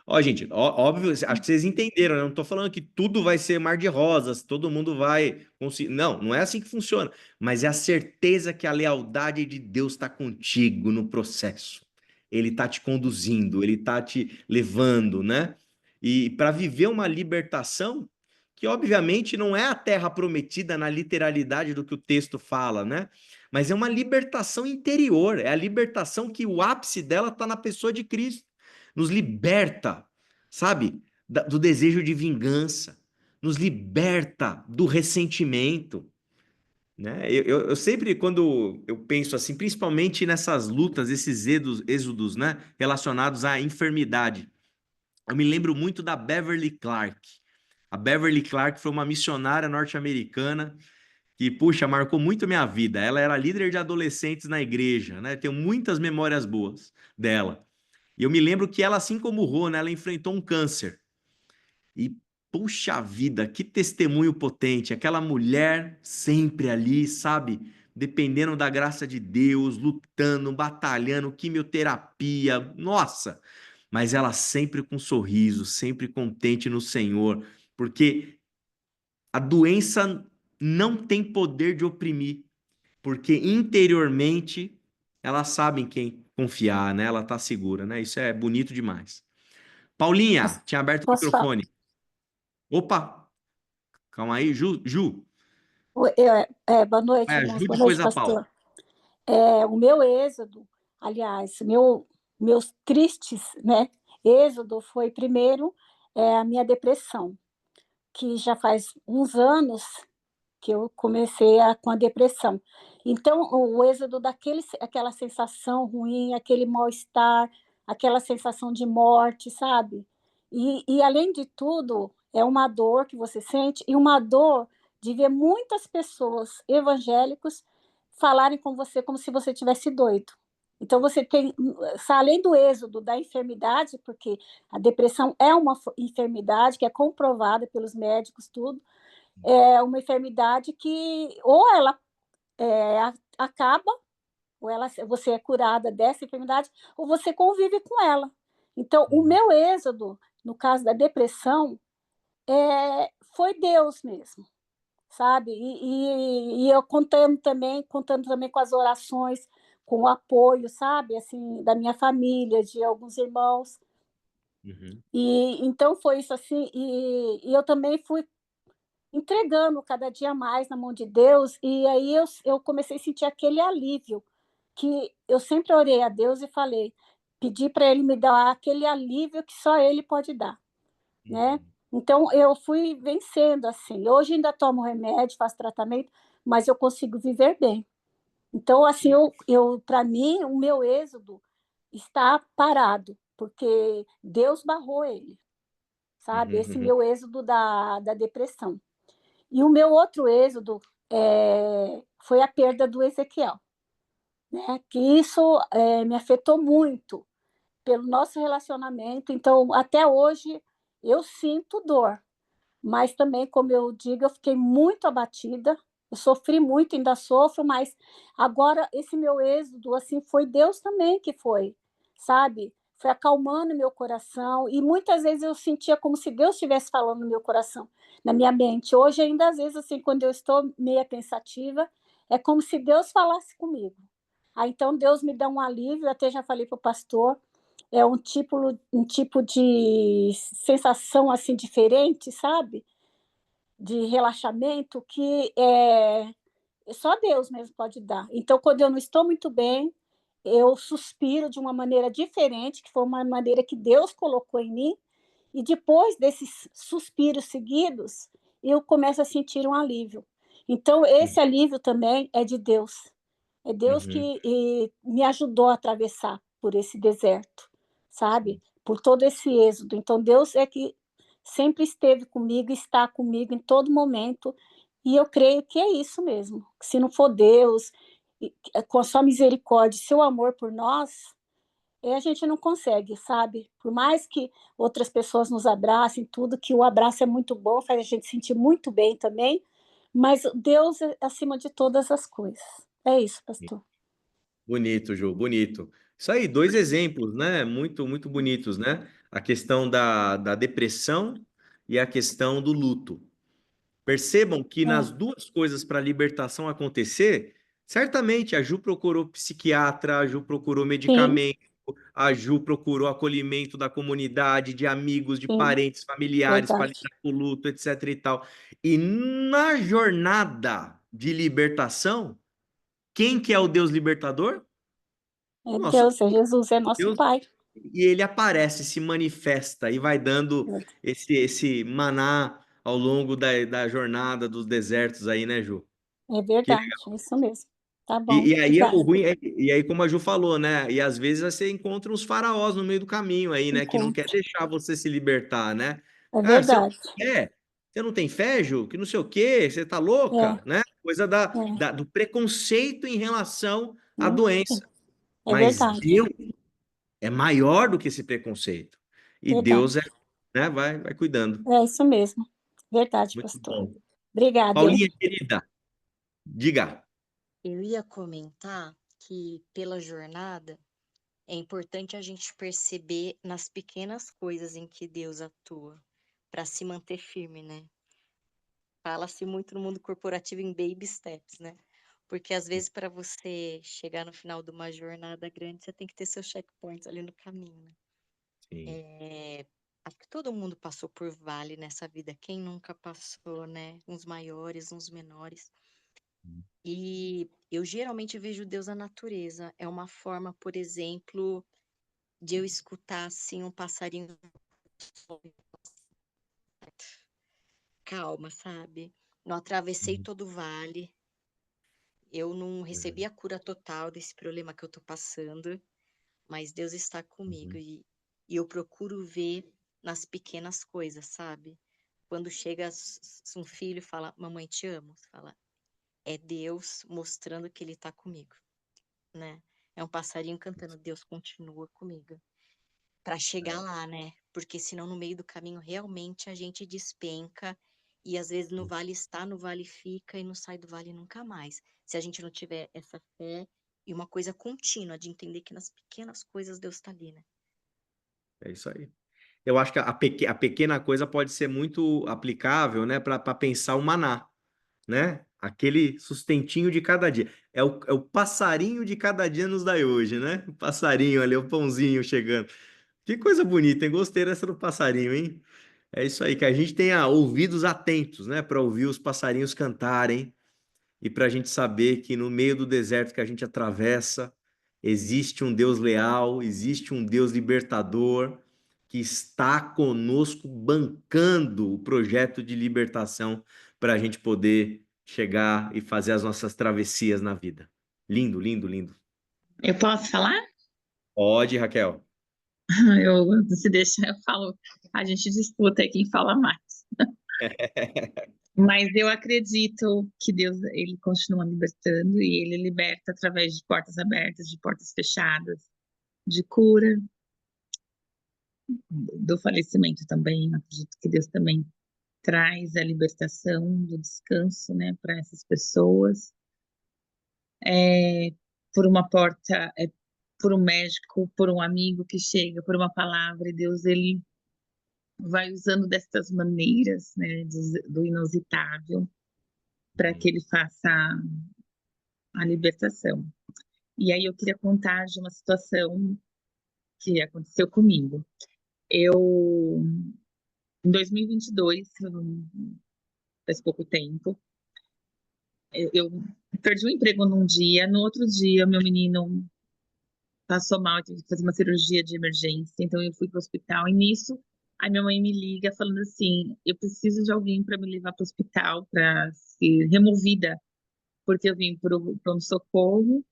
Ó, gente, óbvio, acho que vocês entenderam, né? Eu não tô falando que tudo vai ser mar de rosas, todo mundo vai conseguir. Não, não é assim que funciona. Mas é a certeza que a lealdade de Deus está contigo no processo. Ele está te conduzindo, ele está te levando, né? E para viver uma libertação, que obviamente não é a terra prometida na literalidade do que o texto fala, né? Mas é uma libertação interior, é a libertação que o ápice dela está na pessoa de Cristo. Nos liberta, sabe, do desejo de vingança, nos liberta do ressentimento, né? Eu sempre, quando eu penso assim, principalmente nessas lutas, esses êxodos, né, relacionados à enfermidade, eu me lembro muito da Beverly Clark. A Beverly Clark foi uma missionária norte-americana que, puxa, marcou muito minha vida. Ela era líder de adolescentes na igreja, né? Tenho muitas memórias boas dela. E eu me lembro que ela, assim como o Rô, ela enfrentou um câncer. E, puxa vida, que testemunho potente. Aquela mulher sempre ali, sabe? Dependendo da graça de Deus, lutando, batalhando, quimioterapia. Nossa! Mas ela sempre com um sorriso, sempre contente no Senhor. Porque a doença não tem poder de oprimir. Porque interiormente ela sabe em quem confiar, né? Ela tá segura, né? Isso é bonito demais. Paulinha, Posso, tinha aberto o posso falar? microfone. Opa, calma aí, Ju. Boa noite, É, irmãos. Ju, Boa depois noite, a Paula. pastor. O meu êxodo, aliás, meus tristes, né? Êxodo foi primeiro a minha depressão, que já faz uns anos que eu comecei com a depressão. Então, o êxodo aquela sensação ruim, aquele mal-estar, aquela sensação de morte, sabe? Além de tudo, é uma dor que você sente e uma dor de ver muitas pessoas evangélicos falarem com você como se você tivesse doido. Então, você tem, além do êxodo da enfermidade, porque a depressão é uma enfermidade que é comprovada pelos médicos, tudo, é uma enfermidade que ou ela acaba, ou você é curada dessa enfermidade, ou você convive com ela. Então, o meu êxodo, no caso da depressão, foi Deus mesmo, sabe? E eu contando também com as orações, com o apoio, sabe? Assim, da minha família, de alguns irmãos. Uhum. Então foi isso assim, e eu também fui entregando cada dia mais na mão de Deus, e aí eu comecei a sentir aquele alívio, que eu sempre orei a Deus e falei, pedi para Ele me dar aquele alívio que só Ele pode dar, né? Então eu fui vencendo assim. Hoje ainda tomo remédio, faço tratamento, mas eu consigo viver bem. Então, assim, para mim, o meu êxodo está parado, porque Deus barrou ele, sabe? Esse meu êxodo da depressão. E o meu outro êxodo foi a perda do Ezequiel, né? Que isso me afetou muito pelo nosso relacionamento. Então, até hoje, eu sinto dor, mas também, como eu digo, eu fiquei muito abatida, eu sofri muito, ainda sofro, mas agora esse meu êxodo, assim, foi Deus também que foi, sabe? Foi acalmando meu coração, e muitas vezes eu sentia como se Deus estivesse falando no meu coração, na minha mente. Hoje, ainda às vezes, assim, quando eu estou meia pensativa, é como se Deus falasse comigo. Aí, então, Deus me dá um alívio, até já falei para o pastor, é um tipo de sensação assim diferente, sabe? De relaxamento que só Deus mesmo pode dar. Então, quando eu não estou muito bem, eu suspiro de uma maneira diferente, que foi uma maneira que Deus colocou em mim, e depois desses suspiros seguidos, eu começo a sentir um alívio. Então, esse alívio também é de Deus. É Deus que me ajudou a atravessar por esse deserto, sabe? Por todo esse êxodo. Então, Deus é que sempre esteve comigo, está comigo em todo momento. E eu creio que é isso mesmo. Se não for Deus, com a sua misericórdia, seu amor por nós, a gente não consegue, sabe? Por mais que outras pessoas nos abracem, tudo, que o abraço é muito bom, faz a gente sentir muito bem também, mas Deus é acima de todas as coisas. É isso, pastor. Bonito, Ju, bonito. Isso aí, dois exemplos, né? Muito, muito bonitos, né? A questão da depressão e a questão do luto. Percebam que nas duas coisas para a libertação acontecer, certamente a Ju procurou psiquiatra, a Ju procurou Sim, medicamento, a Ju procurou acolhimento da comunidade, de amigos, de sim, parentes, familiares para verdade. lidar com o luto, etc e tal. E na jornada de libertação, quem que é o Deus libertador? É Nosso Deus, é Jesus, é nosso Deus. Pai. E ele aparece, se manifesta e vai dando esse maná ao longo da jornada dos desertos aí, né, Ju? É Que verdade, é isso mesmo. Tá bom, e aí é o obrigada. ruim, e aí como a Ju falou, né? E às vezes você encontra uns faraós no meio do caminho aí, né? Que não quer Encontro. deixar você se libertar, né? É Cara, você não verdade. quer, você não tem fé, Ju? Que não sei o quê, você tá É, louca, né? Coisa é, do preconceito em relação à hum, doença. é Mas verdade. Deus é maior do que esse preconceito. E Deus Verdade. né, vai cuidando. É isso mesmo. Verdade, Muito pastor. bom. Obrigada, hein? Paulinha, querida, diga. Eu ia comentar que pela jornada é importante a gente perceber nas pequenas coisas em que Deus atua para se manter firme, né? Fala-se muito no mundo corporativo em baby steps, né? Porque às vezes para você chegar no final de uma jornada grande, você tem que ter seus checkpoints ali no caminho, né? Sim. Acho que todo mundo passou por vale nessa vida. Quem nunca passou, né? Uns maiores, uns menores. E eu geralmente vejo Deus na natureza. É uma forma, por exemplo, de eu escutar assim um passarinho. Calma, sabe? Não atravessei todo o vale. Eu não recebi a cura total desse problema que eu tô passando, mas Deus está comigo e eu procuro ver nas pequenas coisas, sabe? Quando chega um filho e fala, mamãe, te amo, você fala, é Deus mostrando que ele tá comigo, né? É um passarinho cantando, Deus continua comigo. Para chegar lá, né? Porque senão no meio do caminho realmente a gente despenca e às vezes no vale está, no vale fica e não sai do vale nunca mais. Se a gente não tiver essa fé e uma coisa contínua de entender que nas pequenas coisas Deus está ali, né? É isso aí. Eu acho que a pequena coisa pode ser muito aplicável, né, para pensar o maná, né? Aquele sustentinho de cada dia. É o passarinho de cada dia nos dá hoje, né? O passarinho ali, o pãozinho chegando. Que coisa bonita, hein? Gostei dessa do passarinho, hein? É isso aí, que a gente tenha ouvidos atentos, né, para ouvir os passarinhos cantarem e para a gente saber que no meio do deserto que a gente atravessa, existe um Deus leal, existe um Deus libertador que está conosco bancando o projeto de libertação para a gente poder chegar e fazer as nossas travessias na vida. Lindo, lindo, lindo. Eu posso falar? Pode, Raquel. Se deixar, eu falo. A gente disputa aí quem fala mais. Mas eu acredito que Deus, ele continua libertando e ele liberta através de portas abertas, de portas fechadas, de cura, do falecimento também. Eu acredito que Deus também traz a libertação do descanso, né, para essas pessoas. Por uma porta, por um médico, por um amigo que chega, por uma palavra, e Deus, ele vai usando destas maneiras, né, do inusitável, para que ele faça a libertação. E aí eu queria contar de uma situação que aconteceu comigo. Em 2022, faz pouco tempo, eu perdi o emprego num dia, no outro dia meu menino passou mal, eu tive que fazer uma cirurgia de emergência, então eu fui para o hospital, e nisso a minha mãe me liga falando assim, eu preciso de alguém para me levar para o hospital para ser removida, porque eu vim para o pronto-socorro.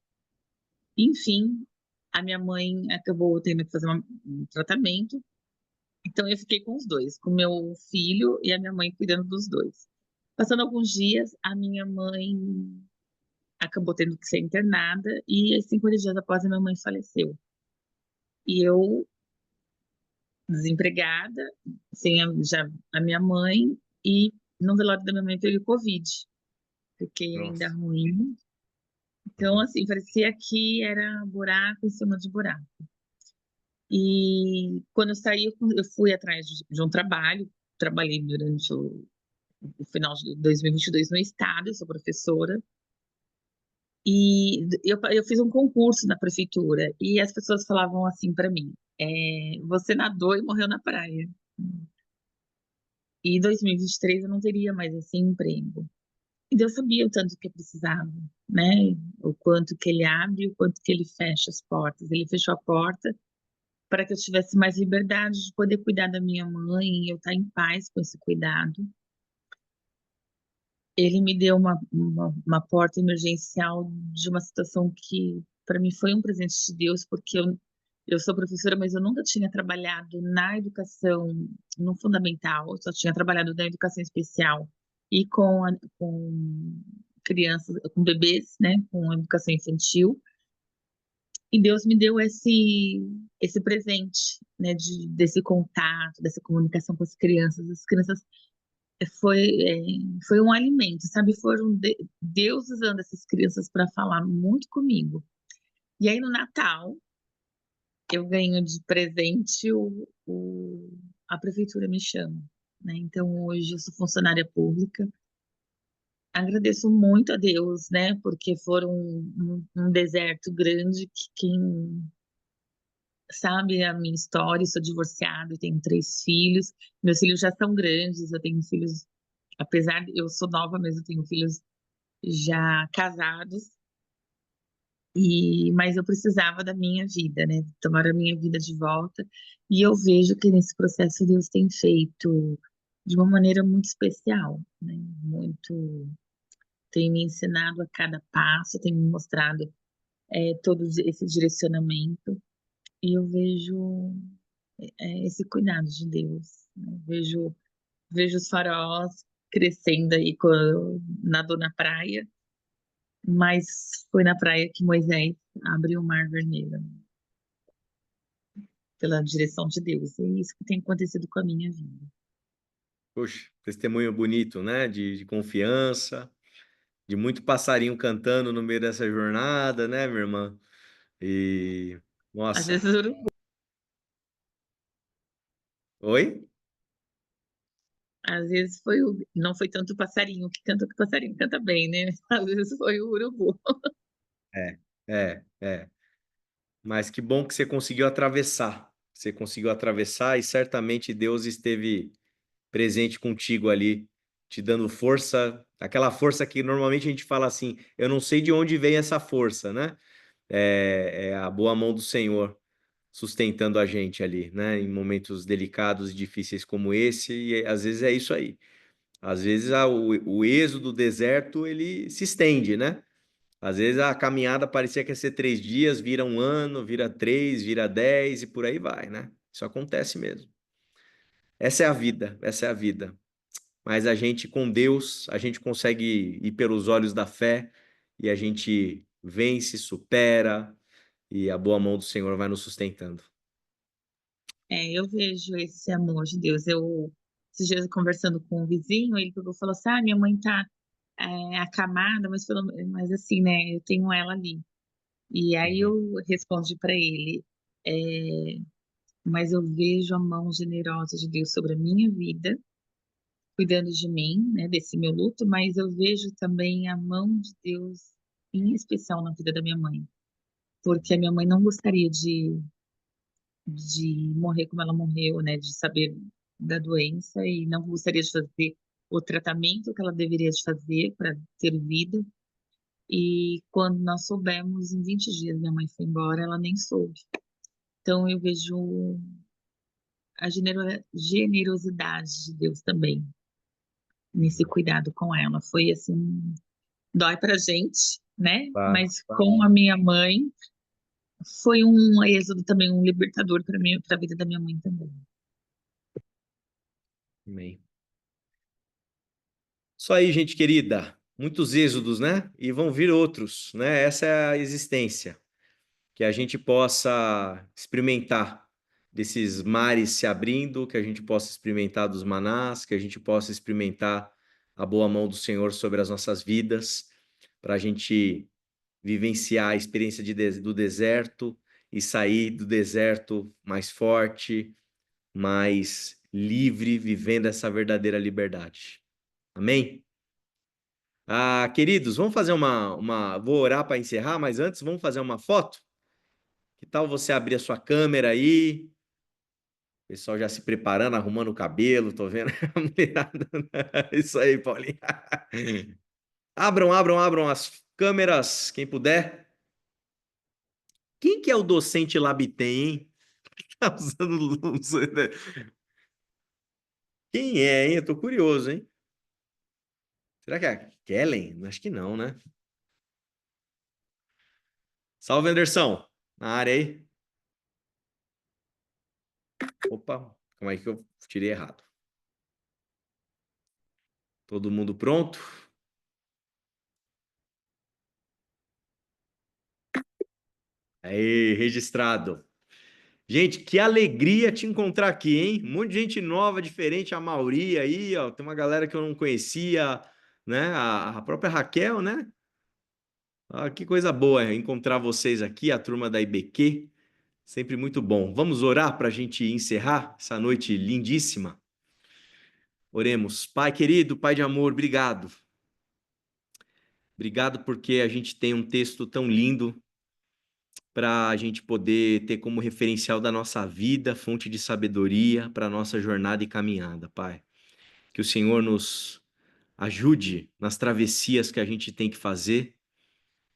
Enfim, a minha mãe acabou tendo que fazer um tratamento, então eu fiquei com os dois, com meu filho e a minha mãe cuidando dos dois. Passando alguns dias, a minha mãe acabou tendo que ser internada e 5 dias após a minha mãe faleceu. E eu, desempregada, sem já a minha mãe, e no velório da minha mãe peguei Covid. Fiquei ainda Nossa. ruim. Então, assim, parecia que era buraco em cima de buraco. E quando eu saí, eu fui atrás de um trabalho. Trabalhei durante o final de 2022 no estado, eu sou professora. E eu fiz um concurso na prefeitura. E as pessoas falavam assim para mim: você nadou e morreu na praia. E em 2023 eu não teria mais esse emprego. E Deus sabia o tanto que eu precisava, né? O quanto que Ele abre, o quanto que Ele fecha as portas. Ele fechou a porta para que eu tivesse mais liberdade de poder cuidar da minha mãe e eu estar em paz com esse cuidado. Ele me deu uma porta emergencial de uma situação que, para mim, foi um presente de Deus, porque eu sou professora, mas eu nunca tinha trabalhado na educação, no fundamental, eu só tinha trabalhado na educação especial e com crianças, com bebês, né, com educação infantil. E Deus me deu esse presente, né, desse contato, dessa comunicação com as crianças. As crianças foi, foi um alimento, sabe? Foram Deus usando essas crianças para falar muito comigo. E aí no Natal, eu ganho de presente a prefeitura me chama, né? Então hoje eu sou funcionária pública. Agradeço muito a Deus, né? Porque foram um deserto grande que quem sabe a minha história, sou divorciada, eu tenho 3 filhos, meus filhos já são grandes, eu tenho filhos, apesar de eu sou nova, mas eu tenho filhos já casados, mas eu precisava da minha vida, né? Tomar a minha vida de volta, e eu vejo que nesse processo Deus tem feito de uma maneira muito especial, né? Muito, tem me ensinado a cada passo, tem me mostrado todo esse direcionamento, e eu vejo esse cuidado de Deus, né? Vejo os faraós crescendo aí nadou na praia, mas foi na praia que Moisés abriu o Mar Vermelho, né? Pela direção de Deus. É isso que tem acontecido com a minha vida. Poxa, testemunho bonito, né? De confiança, de muito passarinho cantando no meio dessa jornada, né, minha irmã? E, Às nossa, vezes o urubu, oi? às vezes não foi tanto o passarinho que canta, que o passarinho canta bem, né? Às vezes foi o urubu. É, é. Mas que bom que você conseguiu atravessar. Você conseguiu atravessar e certamente Deus esteve presente contigo ali, te dando força, aquela força que normalmente a gente fala assim, eu não sei de onde vem essa força, né? É a boa mão do Senhor sustentando a gente ali, né? Em momentos delicados e difíceis como esse, e às vezes é isso aí. Às vezes o êxodo do deserto, ele se estende, né? Às vezes a caminhada parecia que ia ser 3 dias, vira um ano, vira 3, vira 10 e por aí vai, né? Isso acontece mesmo. Essa é a vida, essa é a vida. Mas a gente, com Deus, a gente consegue ir pelos olhos da fé e a gente vence, supera e a boa mão do Senhor vai nos sustentando. Eu vejo esse amor de Deus. Esses dias conversando com um vizinho, ele pegou e falou assim: minha mãe tá acamada, mas assim, né, eu tenho ela ali. E aí eu respondi para ele: é, mas eu vejo a mão generosa de Deus sobre a minha vida, cuidando de mim, né, desse meu luto, mas eu vejo também a mão de Deus, em especial na vida da minha mãe, porque a minha mãe não gostaria de morrer como ela morreu, né, de saber da doença e não gostaria de fazer o tratamento que ela deveria de fazer para ter vida. E quando nós soubemos, em 20 dias minha mãe foi embora, ela nem soube. Então eu vejo a generosidade de Deus também nesse cuidado com ela. Foi assim, dói pra gente, né? Claro, Mas claro. com a minha mãe foi um êxodo também, um libertador para mim, para a vida da minha mãe também. Amém. Isso aí, gente querida. Muitos êxodos, né? E vão vir outros, né? Essa é a existência. Que a gente possa experimentar desses mares se abrindo, que a gente possa experimentar dos manás, que a gente possa experimentar a boa mão do Senhor sobre as nossas vidas, para a gente vivenciar a experiência do deserto e sair do deserto mais forte, mais livre, vivendo essa verdadeira liberdade. Amém? Queridos, vamos fazer Vou orar para encerrar, mas antes vamos fazer uma foto? Que tal você abrir a sua câmera aí? O pessoal já se preparando, arrumando o cabelo, tô vendo a mulherada. Isso aí, Paulinho. Abram as câmeras, quem puder. Quem que é o docente Labtem, hein? Tá usando luz, né? Quem é, hein? Eu tô curioso, hein? Será que é a Kellen? Acho que não, né? Salve, Anderson. Na área aí. Opa, como é que eu tirei errado? Todo mundo pronto? Aí, registrado. Gente, que alegria te encontrar aqui, hein? Um monte de gente nova, diferente, a Mauri aí, ó. Tem uma galera que eu não conhecia, né? A própria Raquel, né? Que coisa boa encontrar vocês aqui, a turma da IBQ. Sempre muito bom. Vamos orar para a gente encerrar essa noite lindíssima? Oremos. Pai querido, Pai de amor, obrigado. Obrigado porque a gente tem um texto tão lindo para a gente poder ter como referencial da nossa vida, fonte de sabedoria para a nossa jornada e caminhada, Pai. Que o Senhor nos ajude nas travessias que a gente tem que fazer,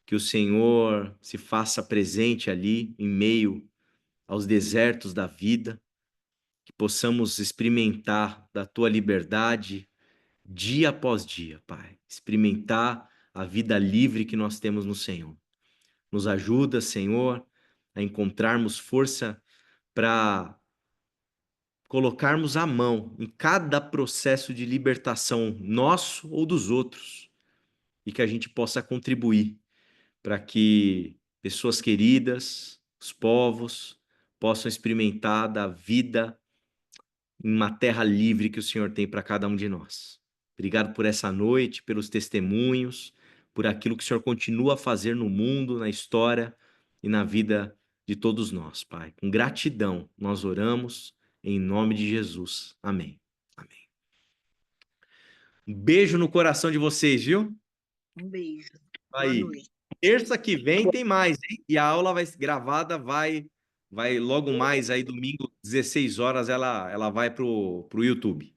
que o Senhor se faça presente ali em meio aos desertos da vida, que possamos experimentar da tua liberdade dia após dia, Pai. Experimentar a vida livre que nós temos no Senhor. Nos ajuda, Senhor, a encontrarmos força para colocarmos a mão em cada processo de libertação nosso ou dos outros e que a gente possa contribuir para que pessoas queridas, os povos, possam experimentar da vida em uma terra livre que o Senhor tem para cada um de nós. Obrigado por essa noite, pelos testemunhos, por aquilo que o Senhor continua a fazer no mundo, na história e na vida de todos nós, Pai. Com gratidão, nós oramos em nome de Jesus. Amém. Amém. Um beijo no coração de vocês, viu? Um beijo. Boa Aí. noite. Terça que vem tem mais, hein? E a aula vai gravada, vai logo mais aí, domingo, 16 horas, ela vai pro YouTube.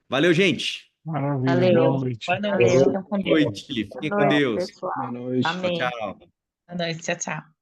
Valeu, gente. Maravilha. Valeu. Boa noite. Boa noite. Valeu. Fiquem com Boa Deus. noite. Fiquem Boa com noite, Deus. pessoal. Boa noite. Tchau, Amém. tchau. Boa noite. Tchau, tchau.